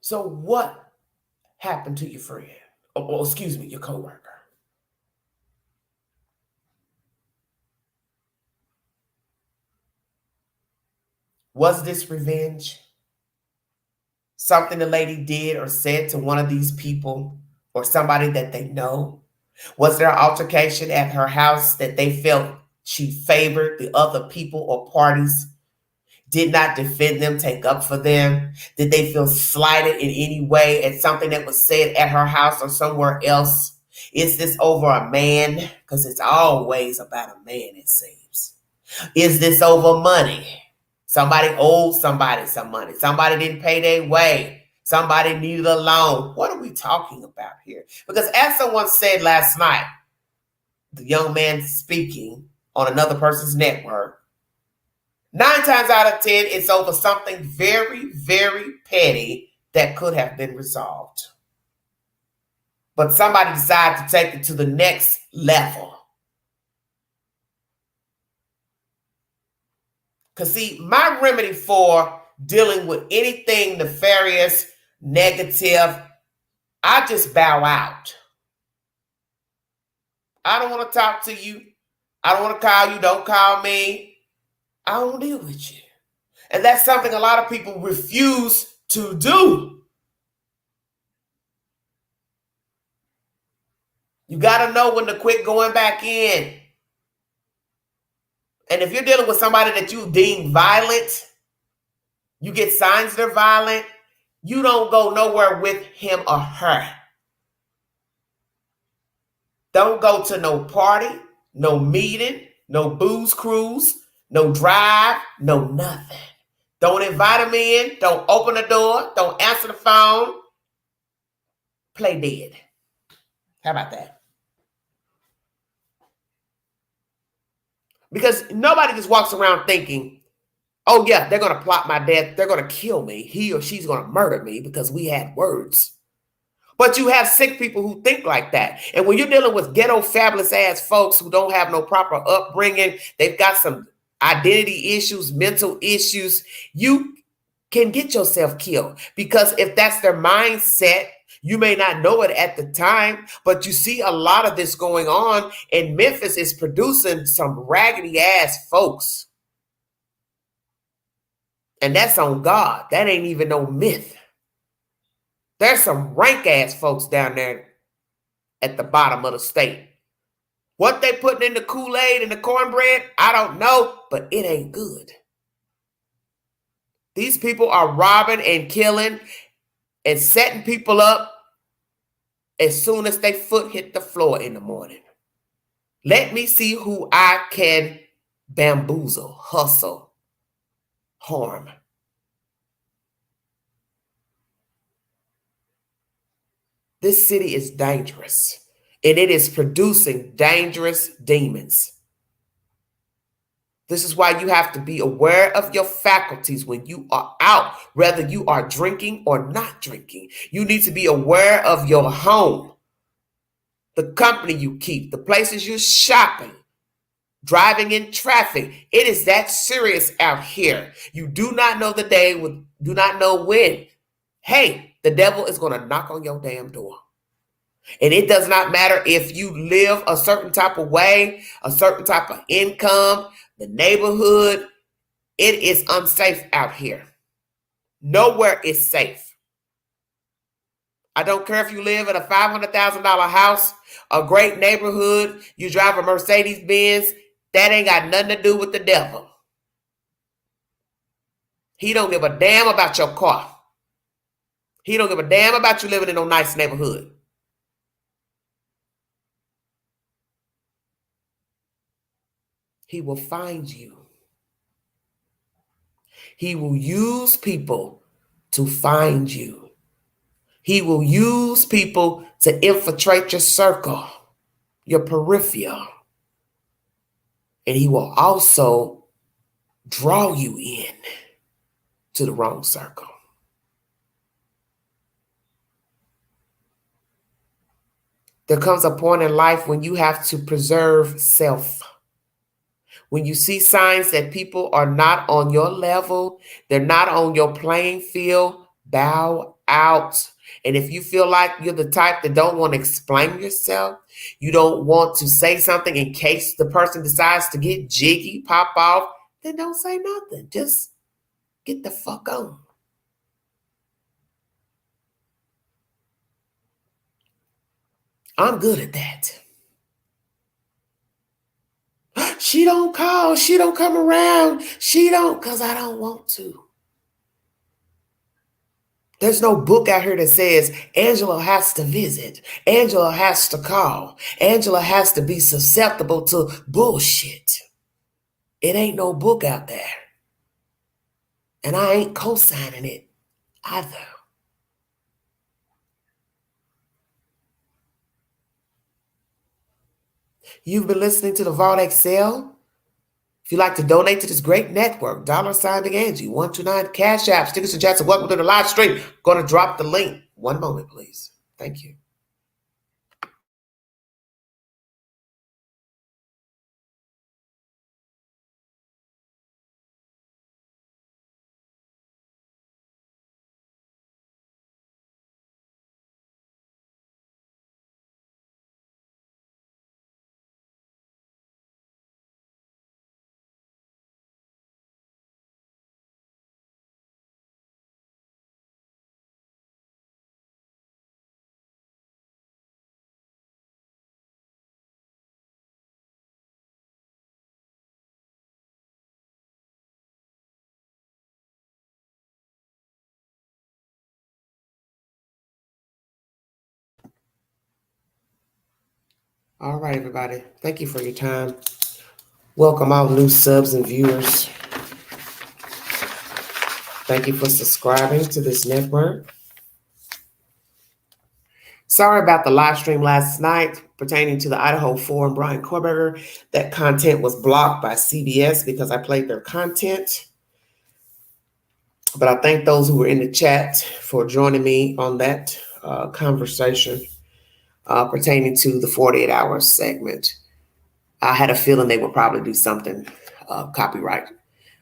So what happened to your friend? Or excuse me, your coworker? Was this revenge? Something the lady did or said to one of these people or somebody that they know? Was there an altercation at her house that they felt she favored the other people or parties? Did not defend them, take up for them? Did they feel slighted in any way at something that was said at her house or somewhere else? Is this over a man? Because it's always about a man, it seems. Is this over money? Somebody owed somebody some money. Somebody didn't pay their way. Somebody needed a loan. What are we talking about here? Because as someone said last night, the young man speaking on another person's network, 9 times out of 10, it's over something very, very petty that could have been resolved. But somebody decided to take it to the next level. Because see, my remedy for dealing with anything nefarious, negative, I just bow out. I don't want to talk to you. I don't want to call you. Don't call me. I don't deal with you. And that's something a lot of people refuse to do. You got to know when to quit going back in. And if you're dealing with somebody that you deem violent, you get signs they're violent, you don't go nowhere with him or her. Don't go to no party, no meeting, no booze cruise, no drive, no nothing. Don't invite them in. Don't open the door. Don't answer the phone. Play dead. How about that? Because nobody just walks around thinking, oh yeah, they're going to plot my death. They're going to kill me. He or she's going to murder me because we had words. But you have sick people who think like that. And when you're dealing with ghetto fabulous ass folks who don't have no proper upbringing, they've got some identity issues, mental issues, you can get yourself killed. Because if that's their mindset, you may not know it at the time, but you see a lot of this going on, and Memphis is producing some raggedy ass folks. And that's on God. That ain't even no myth. There's some rank ass folks down there at the bottom of the state. What they putting in the Kool-Aid and the cornbread, I don't know, but it ain't good. These people are robbing and killing and setting people up as soon as they foot hit the floor in the morning. Let me see who I can bamboozle, hustle, harm. This city is dangerous, and it is producing dangerous demons. This is why you have to be aware of your faculties when you are out, whether you are drinking or not drinking. You need to be aware of your home, the company you keep, the places you're shopping. driving in traffic. It is that serious out here. You do not know the day, do not know when. Hey, the devil is going to knock on your damn door. And it does not matter if you live a certain type of way, a certain type of income, the neighborhood. It is unsafe out here. Nowhere is safe. I don't care if you live in a $500,000 house, a great neighborhood, you drive a Mercedes Benz. That ain't got nothing to do with the devil. He don't give a damn about your car. He don't give a damn about you living in no nice neighborhood. He will find you. He will use people to find you. He will use people to infiltrate your circle, your peripheral. And he will also draw you in to the wrong circle. There comes a point in life when you have to preserve self. When you see signs that people are not on your level, they're not on your playing field, bow out. And if you feel like you're the type that don't want to explain yourself, you don't want to say something in case the person decides to get jiggy, pop off, then don't say nothing. Just get the fuck on. I'm good at that. She don't call. She don't come around. She don't, because I don't want to. There's no book out here that says Angela has to visit. Angela has to call. Angela has to be susceptible to bullshit. It ain't no book out there. And I ain't co-signing it either. You've been listening to the Vault Excel. If you'd like to donate to this great network, $Big Angie, 129 Cash App, Stickers and Jackson, welcome to the live stream. Going to drop the link. One moment, please. Thank you. All right, everybody. Thank you for your time. Welcome all new subs and viewers. Thank you for subscribing to this network. Sorry about the live stream last night pertaining to the Idaho 4 and Brian Korberger. That content was blocked by CBS because I played their content. But I thank those who were in the chat for joining me on that conversation pertaining to the 48 hours segment. I had a feeling they would probably do something copyright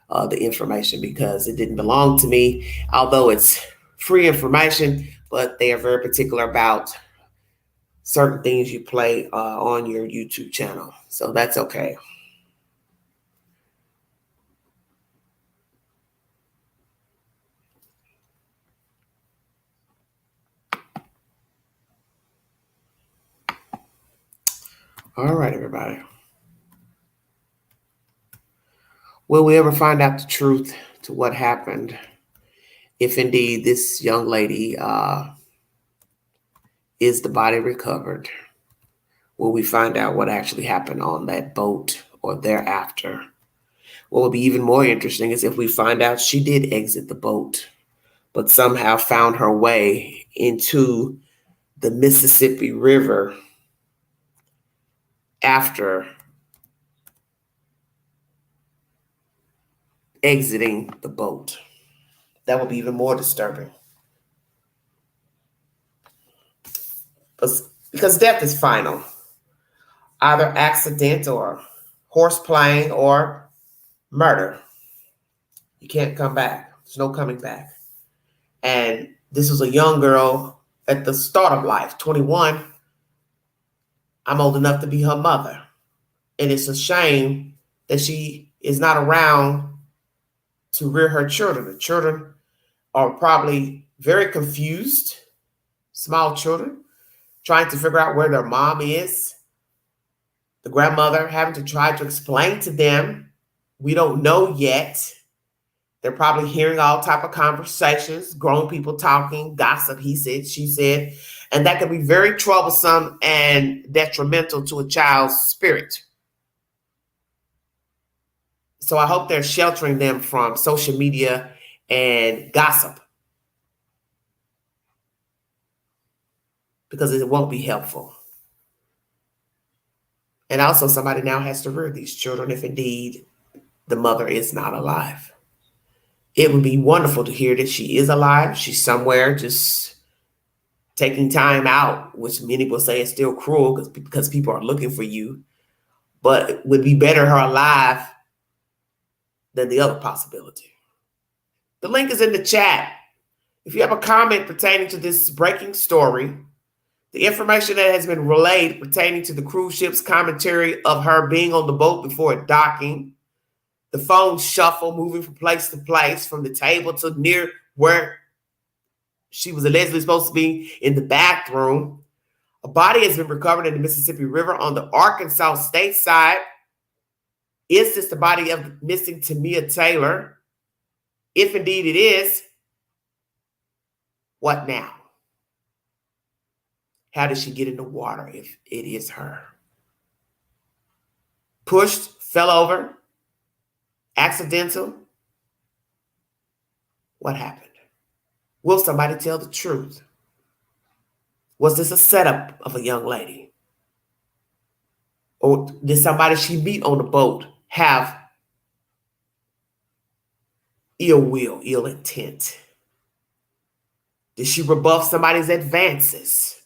the information because it didn't belong to me, although it's free information, but they are very particular about certain things you play on your YouTube channel. So that's okay. All right, everybody. Will we ever find out the truth to what happened? If indeed this young lady is the body recovered? Will we find out what actually happened on that boat or thereafter? What will be even more interesting is if we find out she did exit the boat, but somehow found her way into the Mississippi River after exiting the boat. That would be even more disturbing. Because death is final, either accident or horse playing, or murder. You can't come back. There's no coming back. And this was a young girl at the start of life, 21. I'm old enough to be her mother. And it's a shame that she is not around to rear her children. The children are probably very confused, small children, trying to figure out where their mom is. The grandmother having to try to explain to them, we don't know yet. They're probably hearing all type of conversations, grown people talking, gossip, he said, she said, and that can be very troublesome and detrimental to a child's spirit. So I hope they're sheltering them from social media and gossip, because it won't be helpful. And also somebody now has to rear these children if indeed the mother is not alive. It would be wonderful to hear that she is alive. She's somewhere just taking time out, which many will say is still cruel because people are looking for you. But it would be better her alive than the other possibility. The link is in the chat. If you have a comment pertaining to this breaking story, the information that has been relayed pertaining to the cruise ship's commentary of her being on the boat before docking, the phone shuffle moving from place to place, from the table to near where she was allegedly supposed to be in the bathroom. A body has been recovered in the Mississippi River on the Arkansas state side. Is this the body of missing Tamia Taylor? If indeed it is, what now? How did she get in the water if it is her? Pushed, fell over, accidental? What happened? Will somebody tell the truth? Was this a setup of a young lady? Or did somebody she meet on the boat have ill will, ill intent? Did she rebuff somebody's advances?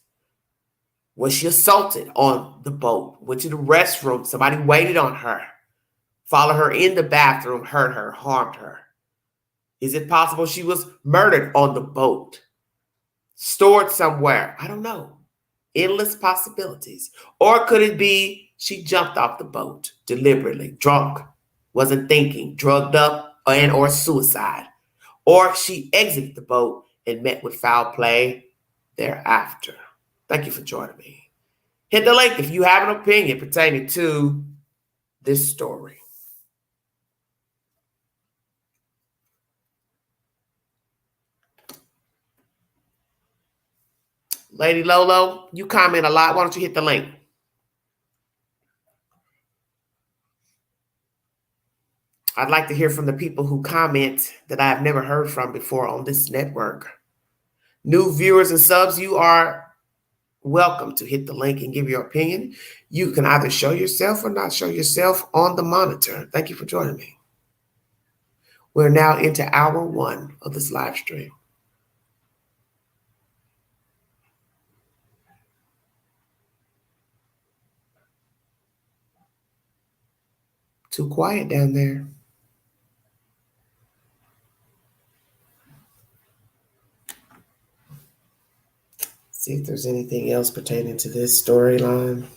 Was she assaulted on the boat? Went to the restroom, somebody waited on her, followed her in the bathroom, hurt her, harmed her? Is it possible she was murdered on the boat? Stored somewhere? I don't know. Endless possibilities. Or could it be she jumped off the boat deliberately, drunk, wasn't thinking, drugged up, or suicide? Or she exited the boat and met with foul play thereafter. Thank you for joining me. Hit the link if you have an opinion pertaining to this story. Lady Lolo, you comment a lot. Why don't you hit the link? I'd like to hear from the people who comment that I have never heard from before on this network. New viewers and subs, you are welcome to hit the link and give your opinion. You can either show yourself or not show yourself on the monitor. Thank you for joining me. We're now into hour 1 of this live stream. Too quiet down there. See if there's anything else pertaining to this storyline.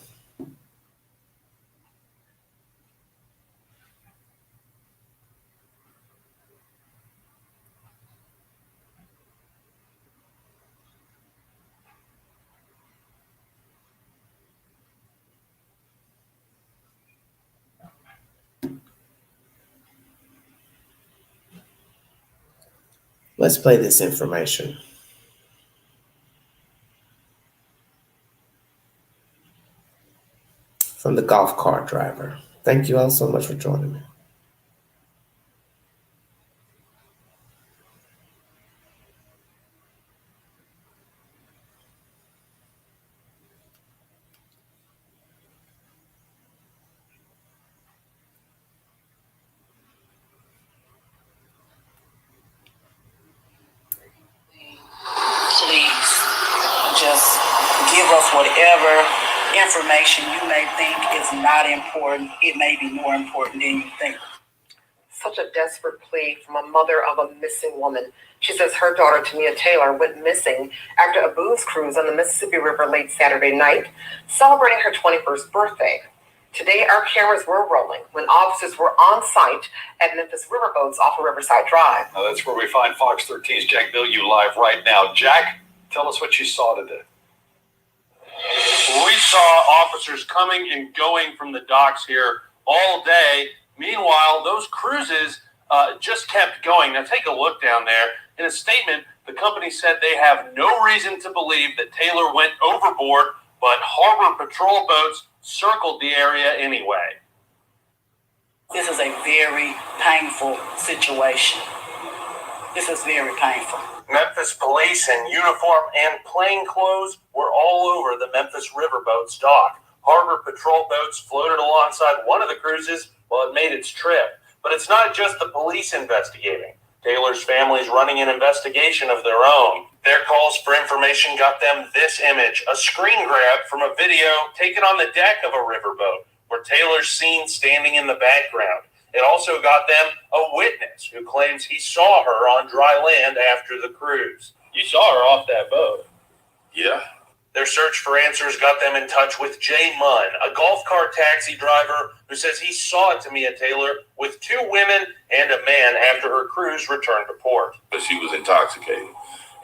Let's play this information. From the golf cart driver. Thank you all so much for joining me. Please, just give us whatever information you may think is not important, it may be more important than you think. Such a desperate plea from a mother of a missing woman. She says her daughter, Tamia Taylor, went missing after a booze cruise on the Mississippi River late Saturday night, celebrating her 21st birthday. Today, our cameras were rolling when officers were on site at Memphis riverboats off of Riverside Drive. Now that's where we find Fox 13's Jack Bilyeu live right now. Jack, tell us what you saw today. We saw officers coming and going from the docks here all day. Meanwhile, those cruises just kept going. Now take a look down there. In a statement, the company said they have no reason to believe that Taylor went overboard, but harbor patrol boats circled the area anyway. This is a very painful situation. This is very painful. Memphis police in uniform and plain clothes were all over the Memphis riverboat's dock. Harbor patrol boats floated alongside one of the cruises while it made its trip. But it's not just the police investigating. Taylor's family's running an investigation of their own. Their calls for information got them this image, a screen grab from a video taken on the deck of a riverboat, where Taylor's seen standing in the background. It also got them a witness who claims he saw her on dry land after the cruise. You saw her off that boat. Yeah. Their search for answers got them in touch with Jay Munn, a golf cart taxi driver who says he saw Tamia Taylor with two women and a man after her cruise returned to port. But she was intoxicated,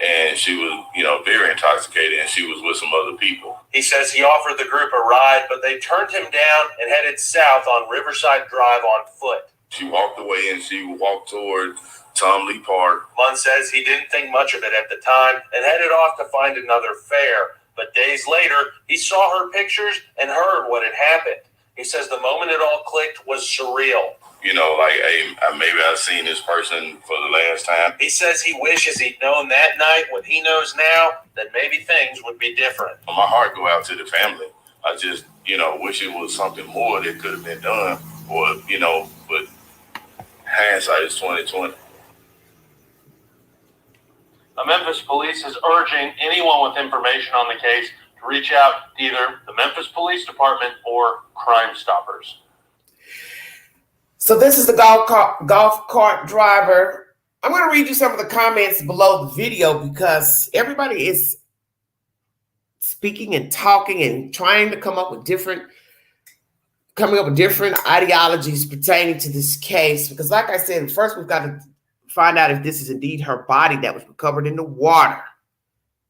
and she was, very intoxicated, and she was with some other people. He says he offered the group a ride, but they turned him down and headed south on Riverside Drive on foot. She walked away, and she walked toward Tom Lee Park. Munn says he didn't think much of it at the time and headed off to find another fare. But days later, he saw her pictures and heard what had happened. He says the moment it all clicked was surreal. Hey, maybe I've seen this person for the last time. He says he wishes he'd known that night what he knows now, that maybe things would be different. My heart go out to the family. I just, wish it was something more that could have been done. Or, but hindsight is 20/20. Memphis police is urging anyone with information on the case to reach out to either the Memphis Police Department or Crime Stoppers. So this is the golf cart driver. I'm going to read you some of the comments below the video because everybody is speaking and talking and trying to come up with different ideologies pertaining to this case. Because like I said, first we've got to find out if this is indeed her body that was recovered in the water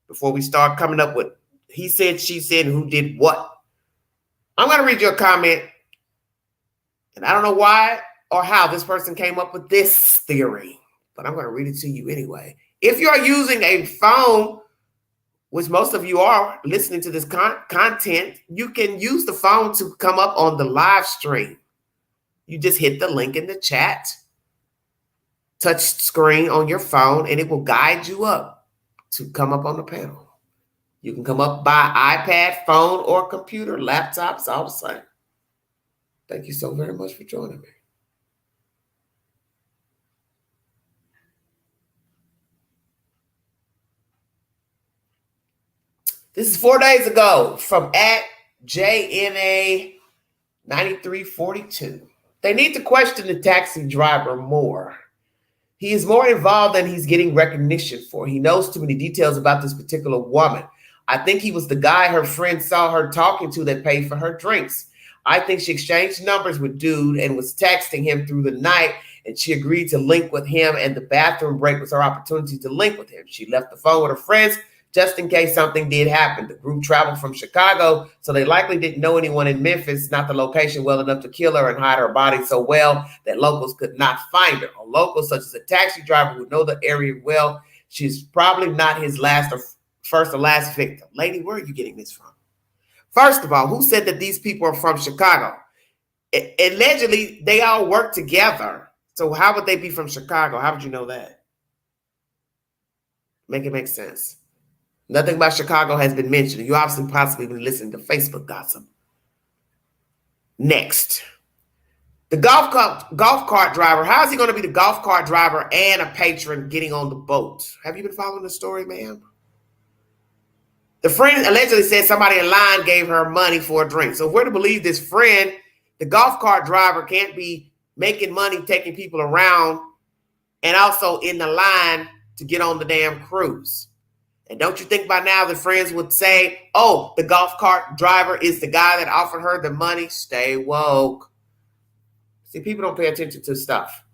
before we start coming up with he said, she said, who did what. I'm going to read you a comment, and I don't know why or how this person came up with this theory, but I'm going to read it to you anyway. If you are using a phone, which most of you are listening to this content, you can use the phone to come up on the live stream. You just hit the link in the chat, touch screen on your phone, and it will guide you up to come up on the panel. You can come up by iPad, phone, or computer, laptops, all the same. Thank you so very much for joining me. This is 4 days ago from @JNA9342. They need to question the taxi driver more. He is more involved than he's getting recognition for. He knows too many details about this particular woman. I think he was the guy her friend saw her talking to that paid for her drinks. I think she exchanged numbers with dude and was texting him through the night, and she agreed to link with him, and the bathroom break was her opportunity to link with him. She left the phone with her friends just in case something did happen. The group traveled from Chicago, so they likely didn't know anyone in Memphis, not the location well enough to kill her and hide her body so well that locals could not find her. A local such as a taxi driver would know the area well. She's probably not his first or last victim. Lady, where are you getting this from? First of all, who said that these people are from Chicago? Allegedly, they all work together. So how would they be from Chicago? How would you know that? Make it make sense. Nothing about Chicago has been mentioned. You obviously possibly been listening to Facebook gossip. Next, the golf cart driver. How is he going to be the golf cart driver and a patron getting on the boat? Have you been following the story, ma'am? The friend allegedly said somebody in line gave her money for a drink. So if we're to believe this friend, the golf cart driver can't be making money taking people around and also in the line to get on the damn cruise. And don't you think by now the friends would say, oh, the golf cart driver is the guy that offered her the money? Stay woke. See, people don't pay attention to stuff.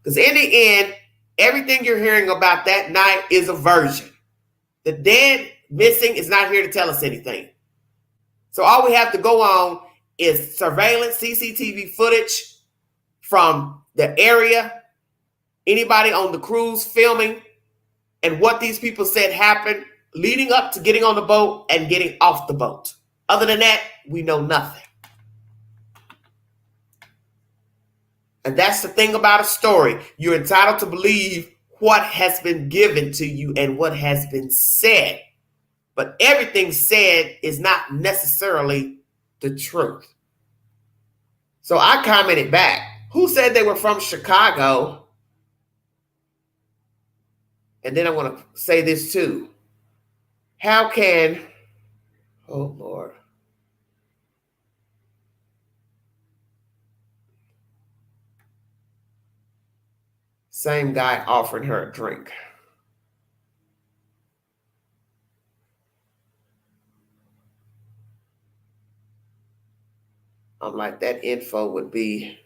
Because in the end, everything you're hearing about that night is a version. The dead missing is not here to tell us anything. So all we have to go on is surveillance, CCTV footage from the area, anybody on the cruise filming, and what these people said happened leading up to getting on the boat and getting off the boat. Other than that, we know nothing. And that's the thing about a story. You're entitled to believe what has been given to you and what has been said. But everything said is not necessarily the truth. So I commented back, who said they were from Chicago? And then I want to say this too. How can, oh Lord. Same guy offering her a drink. I'm like, that info would be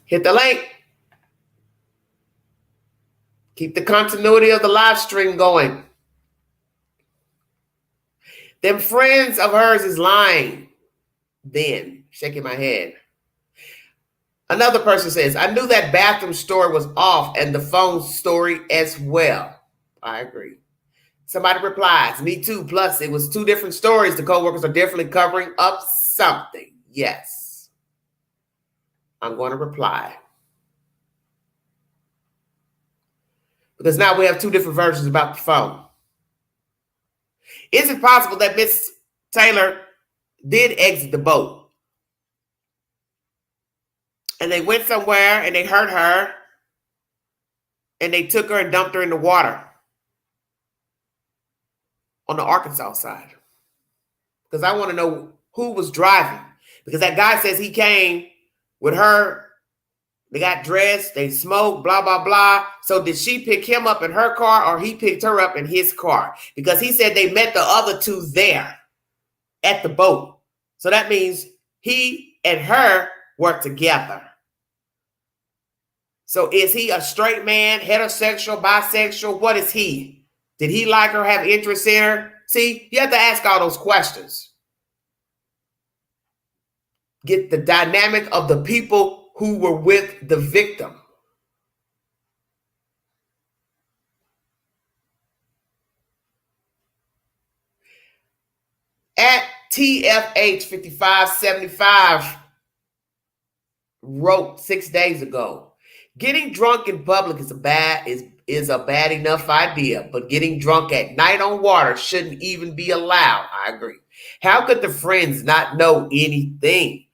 hit the link. Keep the continuity of the live stream going. Them friends of hers is lying. Then, shaking my head. Another person says, I knew that bathroom story was off and the phone story as well. I agree. Somebody replies, me too. Plus, it was two different stories. The co-workers are definitely covering up something. Yes. I'm going to reply. Because now we have two different versions about the phone. Is it possible that Miss Taylor did exit the boat? And they went somewhere and they hurt her and they took her and dumped her in the water on the Arkansas side. Because I want to know who was driving. Because that guy says he came with her. They got dressed, they smoked, blah, blah, blah. So did she pick him up in her car or he picked her up in his car? Because he said they met the other two there at the boat. So that means he and her were together. So is he a straight man, heterosexual, bisexual? What is he? Did he like her, have interest in her? See, you have to ask all those questions. Get the dynamic of the people who were with the victim. At TFH5575 wrote 6 days ago, getting drunk in public is a bad enough idea, but getting drunk at night on water shouldn't even be allowed. I agree. How could the friends not know anything?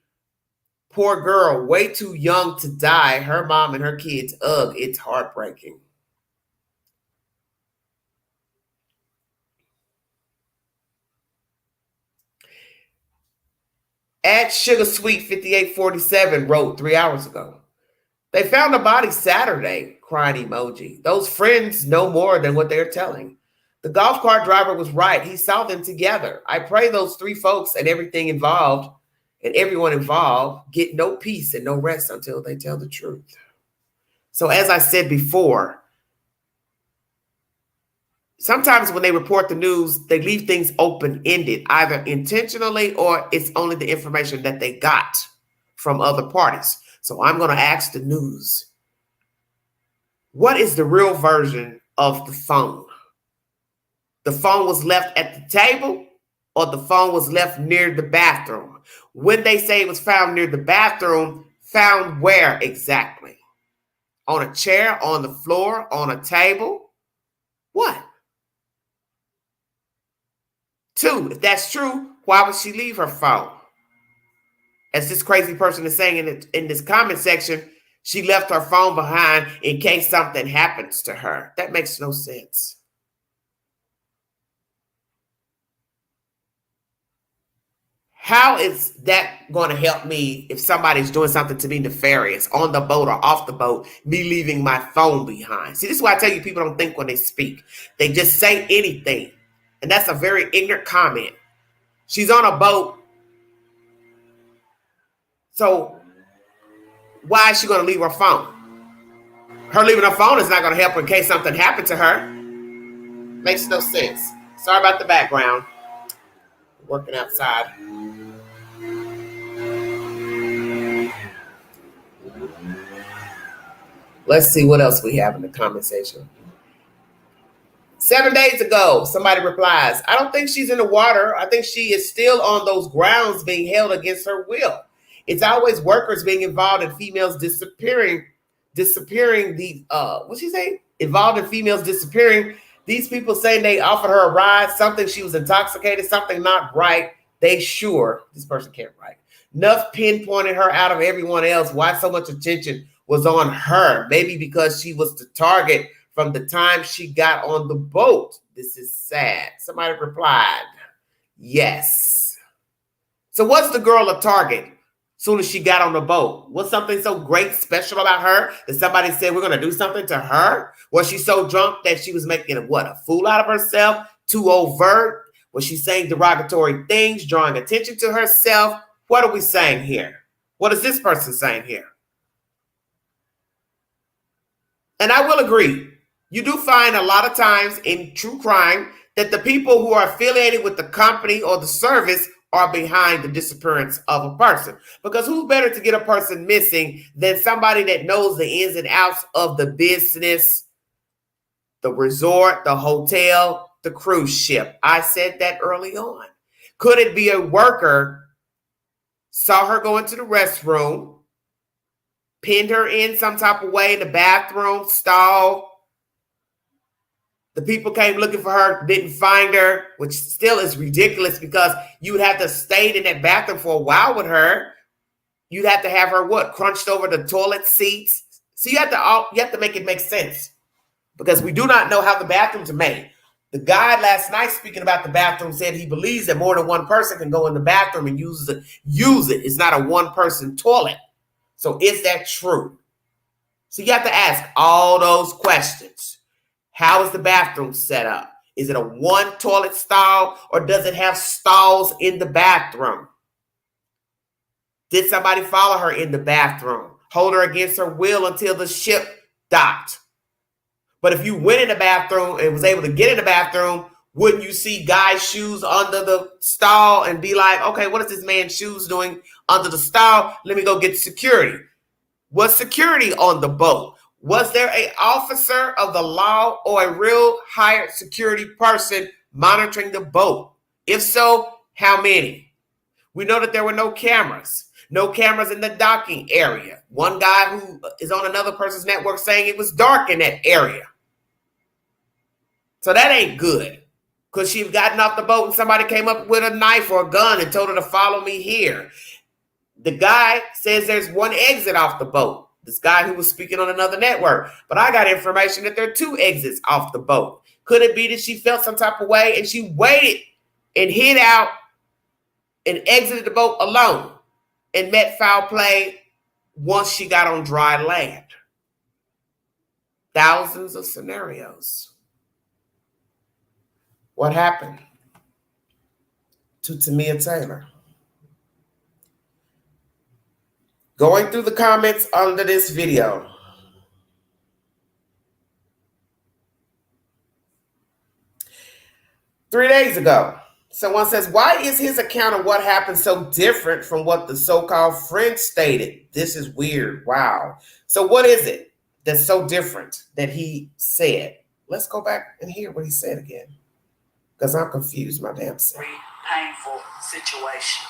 Poor girl, way too young to die. Her mom and her kids, ugh, it's heartbreaking. At Sugar Sweet 5847 wrote 3 hours ago, they found the body Saturday, crying emoji. Those friends know more than what they're telling. The golf cart driver was right. He saw them together. I pray those three folks and everything involved and everyone involved get no peace and no rest until they tell the truth. So as I said before, sometimes when they report the news, they leave things open-ended, either intentionally or it's only the information that they got from other parties. So I'm going to ask the news, what is the real version of the phone? The phone was left at the table or the phone was left near the bathroom? When they say it was found near the bathroom, found where exactly? On a chair, on the floor, on a table? What? Two, if that's true, why would she leave her phone? As this crazy person is saying in this comment section, she left her phone behind in case something happens to her. That makes no sense. How is that going to help me if somebody's doing something to me nefarious on the boat or off the boat, me leaving my phone behind? See, this is why I tell you people don't think when they speak. They just say anything. And that's a very ignorant comment. She's on a boat. So why is she going to leave her phone? Her leaving her phone is not going to help her in case something happened to her. Makes no sense. Sorry about the background. Working outside. Let's see what else we have in the comment section. 7 days ago, somebody replies, I don't think she's in the water. I think she is still on those grounds being held against her will. It's always workers being involved in females disappearing what's she say? Involved in females disappearing. These people saying they offered her a ride, something she was intoxicated, something not right. They sure, this person can't write. Nuff pinpointed her out of everyone else. Why so much attention was on her? Maybe because she was the target from the time she got on the boat. This is sad. Somebody replied, yes. So what's the girl a target soon as she got on the boat? Was something so great, special about her that somebody said we're going to do something to her? Was she so drunk that she was making a fool out of herself? Too overt? Was she saying derogatory things, drawing attention to herself? What are we saying here? What is this person saying here? And I will agree. You do find a lot of times in true crime that the people who are affiliated with the company or the service are behind the disappearance of a person. Because who's better to get a person missing than somebody that knows the ins and outs of the business, the resort, the hotel, the cruise ship? I said that early on. Could it be a worker saw her go into the restroom, pinned her in some type of way in the bathroom stall? The people came looking for her, didn't find her, which still is ridiculous because you would have to stay in that bathroom for a while with her. You'd have to have her crunched over the toilet seats. So you have to make it make sense because we do not know how the bathrooms are made. The guy last night speaking about the bathroom said he believes that more than one person can go in the bathroom and use it. It's not a one-person toilet. So is that true? So you have to ask all those questions. How is the bathroom set up? Is it a one toilet stall or does it have stalls in the bathroom? Did somebody follow her in the bathroom? Hold her against her will until the ship docked? But if you went in the bathroom and was able to get in the bathroom, wouldn't you see guys' shoes under the stall and be like, okay, what is this man's shoes doing under the stall? Let me go get security. Was security on the boat? Was there an officer of the law or a real hired security person monitoring the boat? If so, how many? We know that there were no cameras in the docking area. One guy who is on another person's network saying it was dark in that area. So that ain't good. Could she have gotten off the boat and somebody came up with a knife or a gun and told her to follow me here? The guy says there's one exit off the boat. This guy who was speaking on another network. But I got information that there are two exits off the boat. Could it be that she felt some type of way and she waited and hid out and exited the boat alone and met foul play once she got on dry land? Thousands of scenarios. What happened to Tamia Taylor? Going through the comments under this video. Three days ago, someone says, why is his account of what happened so different from what the so-called friend stated? This is weird. Wow. So what is it that's so different that he said? Let's go back and hear what he said again. Because I'm confused, my damn self. Very painful situation.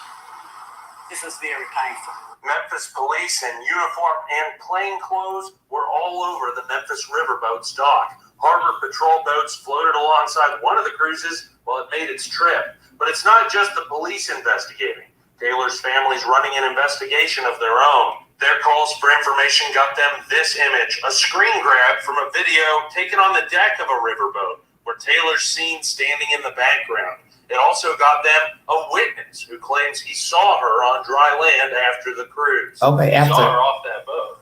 This is very painful. Memphis police in uniform and plain clothes were all over the Memphis riverboat's dock. Harbor patrol boats floated alongside one of the cruises while it made its trip. But it's not just the police investigating. Taylor's family's running an investigation of their own. Their calls for information got them this image, a screen grab from a video taken on the deck of a riverboat where Taylor's seen standing in the background. It also got them a witness who claims he saw her on dry land after the cruise. Okay, He saw her off that boat.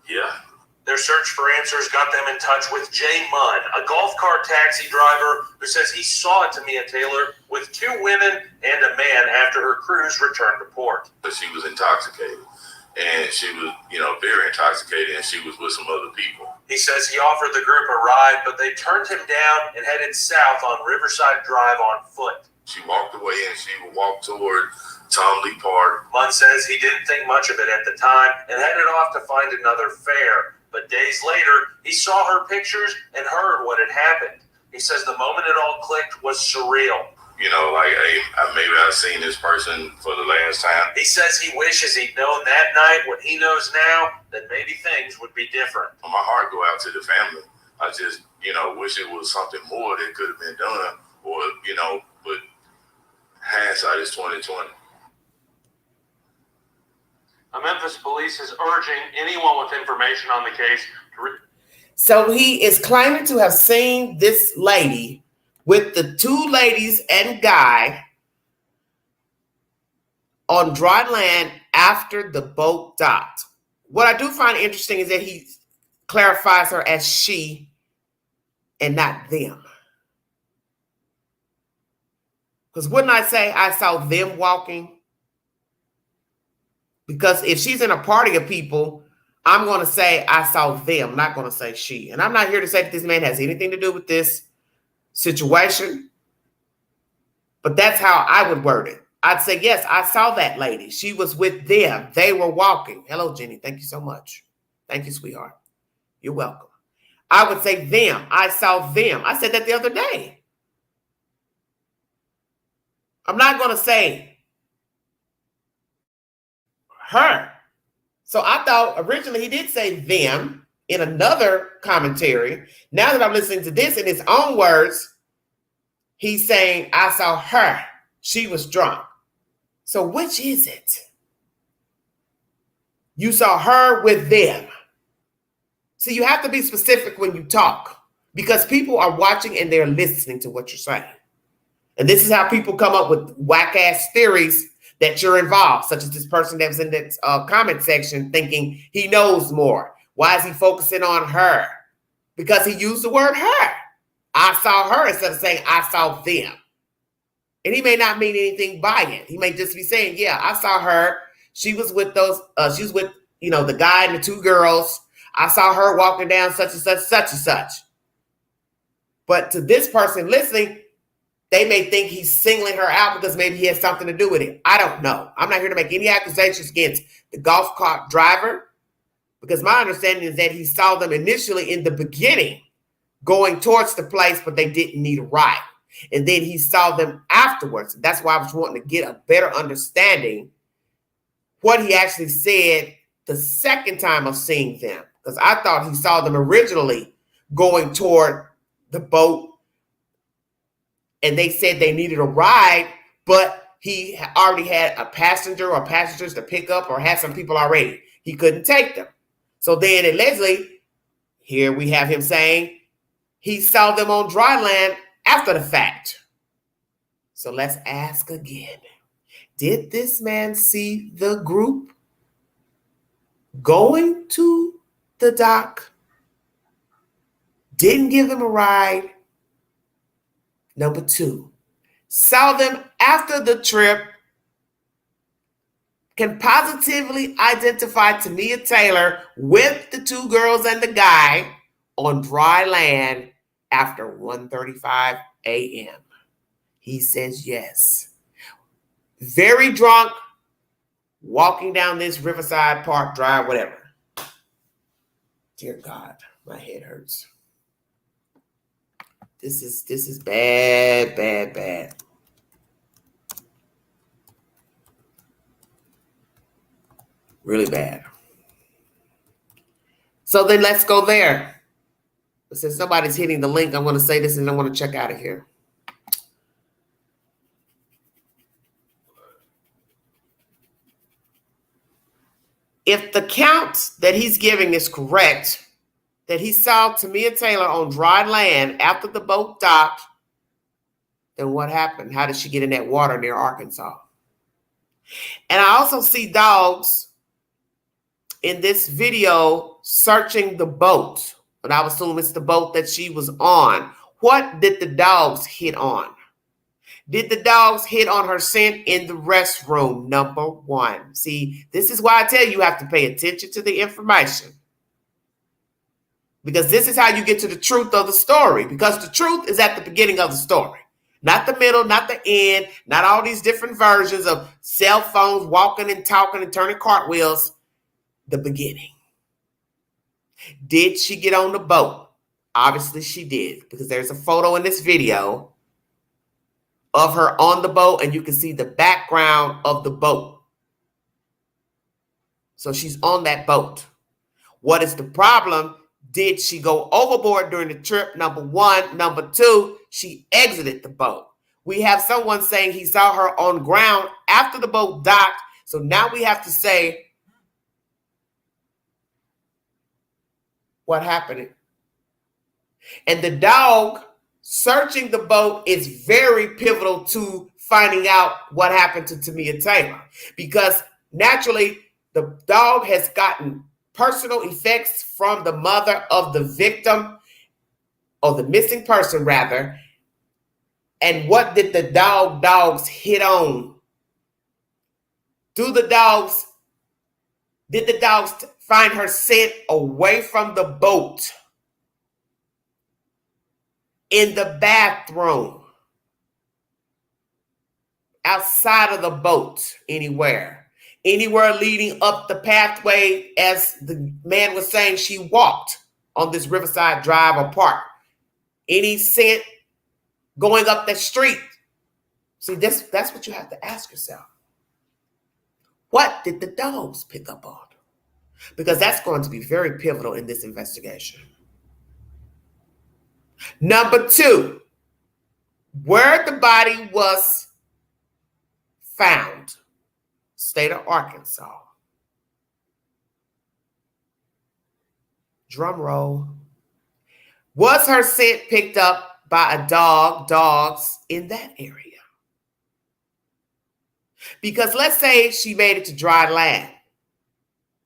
Yeah. Their search for answers got them in touch with Jay Mudd, a golf cart taxi driver who says he saw Tamia Taylor with 2 women and a man after her cruise returned to port. But she was intoxicated, and she was, very intoxicated, and she was with some other people. He says he offered the group a ride, but they turned him down and headed south on Riverside Drive on foot. She walked away, and she would walk toward Tom Lee Park. Mudd says he didn't think much of it at the time and headed off to find another fare. But days later, he saw her pictures and heard what had happened. He says the moment it all clicked was surreal. Hey, maybe I've seen this person for the last time. He says he wishes he'd known that night what he knows now, that maybe things would be different. My heart go out to the family. I just, wish it was something more that could have been done, or, but hindsight is 2020. Memphis police is urging anyone with information on the case to... So he is claiming to have seen this lady with the 2 ladies and guy on dry land after the boat docked. What I do find interesting is that he clarifies her as she and not them. Because wouldn't I say I saw them walking? Because if she's in a party of people, I'm going to say I saw them. I'm not going to say she. And I'm not here to say that this man has anything to do with this situation. But that's how I would word it. I'd say, yes, I saw that lady. She was with them. They were walking. Hello, Jenny. Thank you so much. Thank you, sweetheart. You're welcome. I would say them. I saw them. I said that the other day. I'm not going to say her. So I thought originally he did say them in another commentary. Now that I'm listening to this in his own words, he's saying, I saw her. She was drunk. So which is it? You saw her with them. So you have to be specific when you talk because people are watching and they're listening to what you're saying. And this is how people come up with whack-ass theories that you're involved, such as this person that was in that comment section thinking he knows more. Why is he focusing on her? Because he used the word her. I saw her instead of saying I saw them. And he may not mean anything by it. He may just be saying, yeah, I saw her. She was with those, she was with, the guy and the 2 girls. I saw her walking down such and such, such and such. But to this person listening, they may think he's singling her out because maybe he has something to do with it. I don't know. I'm not here to make any accusations against the golf cart driver because my understanding is that he saw them initially in the beginning going towards the place, but they didn't need a ride. And then he saw them afterwards. That's why I was wanting to get a better understanding what he actually said the second time of seeing them. Because I thought he saw them originally going toward the boat. And they said they needed a ride, but he already had a passenger or passengers to pick up or had some people already. He couldn't take them. So then allegedly, here we have him saying he saw them on dry land after the fact. So let's ask again. Did this man see the group going to the dock? Didn't give them a ride. Number 2, saw them after the trip, can positively identify Tamia Taylor with the 2 girls and the guy on dry land after 1:35 a.m. He says yes. Very drunk, walking down this Riverside Park Drive, whatever. Dear God, my head hurts. This is bad, bad, bad. Really bad. So then let's go there. But since nobody's hitting the link, I'm going to say this and I want to check out of here. If the count that he's giving is correct, that he saw Tamia Taylor on dry land after the boat docked, then what happened? How did she get in that water near Arkansas? And I also see dogs in this video searching the boat. And I would assume it's the boat that she was on. What did the dogs hit on? Did the dogs hit on her scent in the restroom? Number one. See, this is why I tell you have to pay attention to the information. Because this is how you get to the truth of the story. Because the truth is at the beginning of the story. Not the middle, not the end, not all these different versions of cell phones, walking and talking and turning cartwheels. The beginning. Did she get on the boat? Obviously she did, because there's a photo in this video of her on the boat, and you can see the background of the boat. So she's on that boat. What is the problem? Did she go overboard during the trip? Number one. Number two, she exited the boat. We have someone saying he saw her on ground after the boat docked. So now we have to say, what happened? And the dog searching the boat is very pivotal to finding out what happened to Tamia Taylor, because naturally the dog has gotten personal effects from the mother of the victim, or the missing person rather. And what did the dogs hit on? Did the dogs find her scent away from the boat? In the bathroom? Outside of the boat? Anywhere leading up the pathway, as the man was saying she walked on this Riverside Drive or park? Any scent going up the street? See, that's what you have to ask yourself. What did the dogs pick up on? Because that's going to be very pivotal in this investigation. Number two, where the body was found, state of Arkansas. Drum roll. Was her scent picked up by a dogs in that area? Because let's say she made it to dry land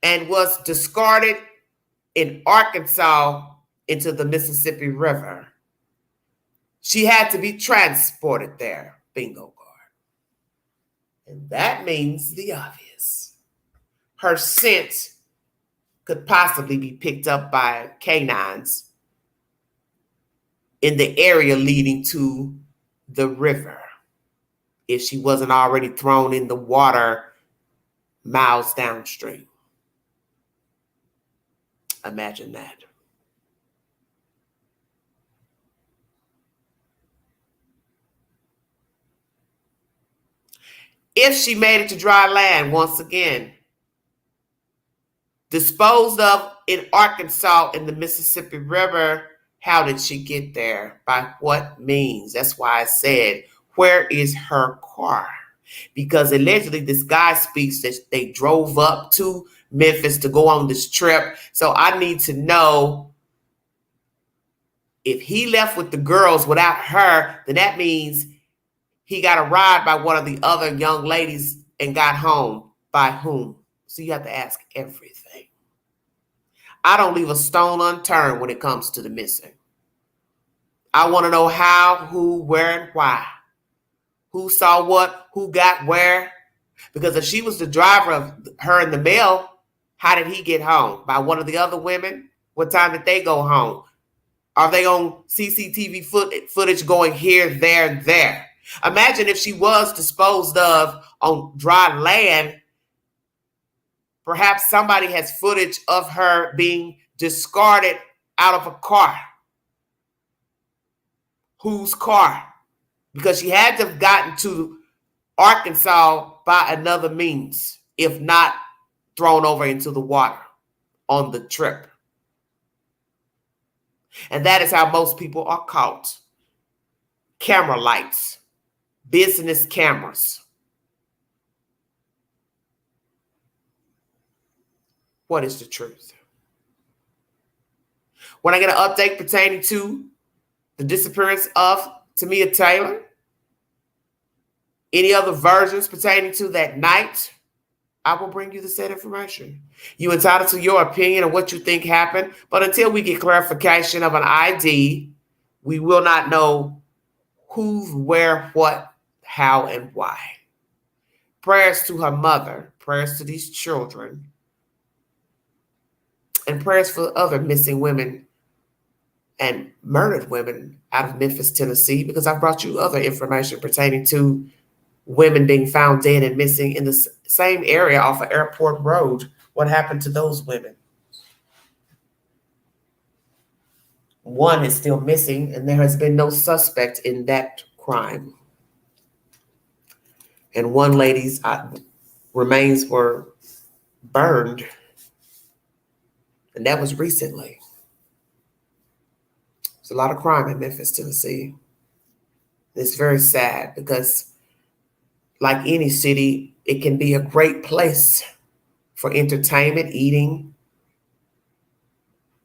and was discarded in Arkansas into the Mississippi River. She had to be transported there. Bingo card. And that means the obvious. Her scent could possibly be picked up by canines in the area leading to the river, if she wasn't already thrown in the water miles downstream. Imagine that. If she made it to dry land, once again, disposed of in Arkansas in the Mississippi River, how did she get there? By what means? That's why I said, where is her car? Because allegedly this guy speaks that they drove up to Memphis to go on this trip. So I need to know, if he left with the girls without her, then that means he got a ride by one of the other young ladies and got home by whom? So you have to ask everything. I don't leave a stone unturned when it comes to the missing. I want to know how, who, where, and why. Who saw what, who got where. Because if she was the driver of her and the male, how did he get home? By one of the other women? What time did they go home? Are they on CCTV footage going here, there, and there? Imagine if she was disposed of on dry land. Perhaps somebody has footage of her being discarded out of a car. Whose car? Because she had to have gotten to Arkansas by another means, if not thrown over into the water on the trip. And that is how most people are caught. Camera lights, business cameras. What is the truth? When I get an update pertaining to the disappearance of Tamia Taylor, any other versions pertaining to that night, I will bring you the said information. You entitled to your opinion of what you think happened, but until we get clarification of an ID, we will not know who, where, what, how, and why. Prayers to her mother, prayers to these children, and prayers for other missing women and murdered women out of Memphis, Tennessee, because I've brought you other information pertaining to women being found dead and missing in the same area off of Airport Road. What happened to those women? One is still missing, and there has been no suspect in that crime. And one lady's remains were burned, and that was recently. There's a lot of crime in Memphis, Tennessee. It's very sad because, like any city, it can be a great place for entertainment, eating,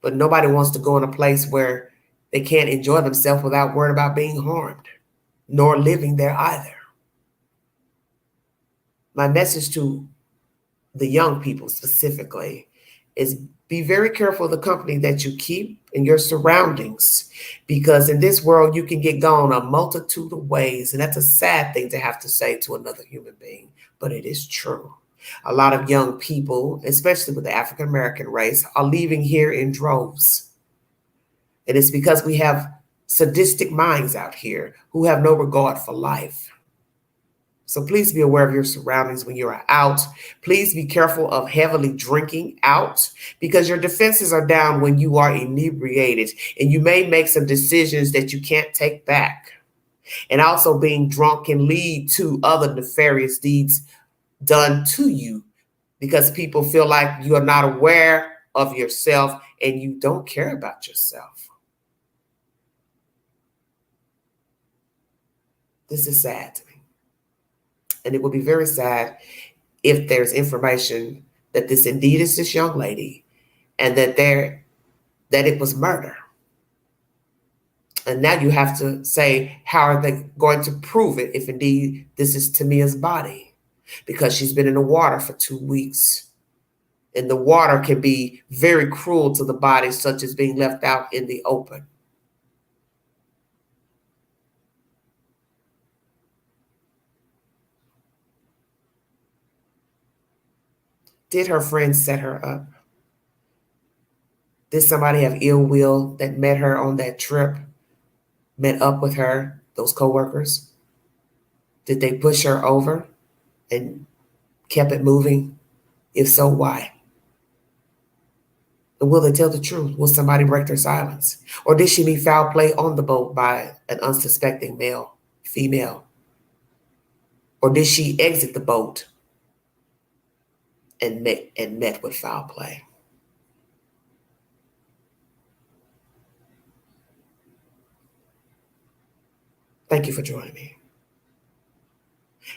but nobody wants to go in a place where they can't enjoy themselves without worrying about being harmed, nor living there either. My message to the young people specifically is be very careful of the company that you keep in your surroundings, because in this world, you can get gone a multitude of ways. And that's a sad thing to have to say to another human being, but it is true. A lot of young people, especially with the African American race, are leaving here in droves. And it's because we have sadistic minds out here who have no regard for life. So please be aware of your surroundings when you're out. Please be careful of heavily drinking out, because your defenses are down when you are inebriated, and you may make some decisions that you can't take back. And also, being drunk can lead to other nefarious deeds done to you, because people feel like you are not aware of yourself and you don't care about yourself. This is sad to me. And it will be very sad if there's information that this indeed is this young lady, and that it was murder. And now you have to say, how are they going to prove it if indeed this is Tamia's body? Because she's been in the water for 2 weeks. And the water can be very cruel to the body, such as being left out in the open. Did her friends set her up? Did somebody have ill will that met her on that trip, met up with her, those coworkers? Did they push her over and kept it moving? If so, why? And will they tell the truth? Will somebody break their silence? Or did she meet foul play on the boat by an unsuspecting male, female? Or did she exit the boat and met with foul play? Thank you for joining me.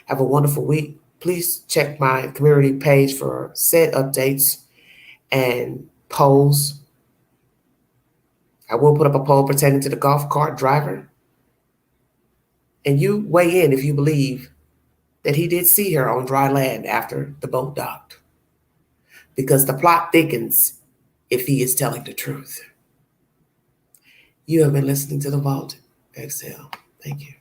Have a wonderful week. Please check my community page for said updates and polls. I will put up a poll pertaining to the golf cart driver. And you weigh in if you believe that he did see her on dry land after the boat docked. Because the plot thickens if he is telling the truth. You have been listening to The Vault. Exhale. Thank you.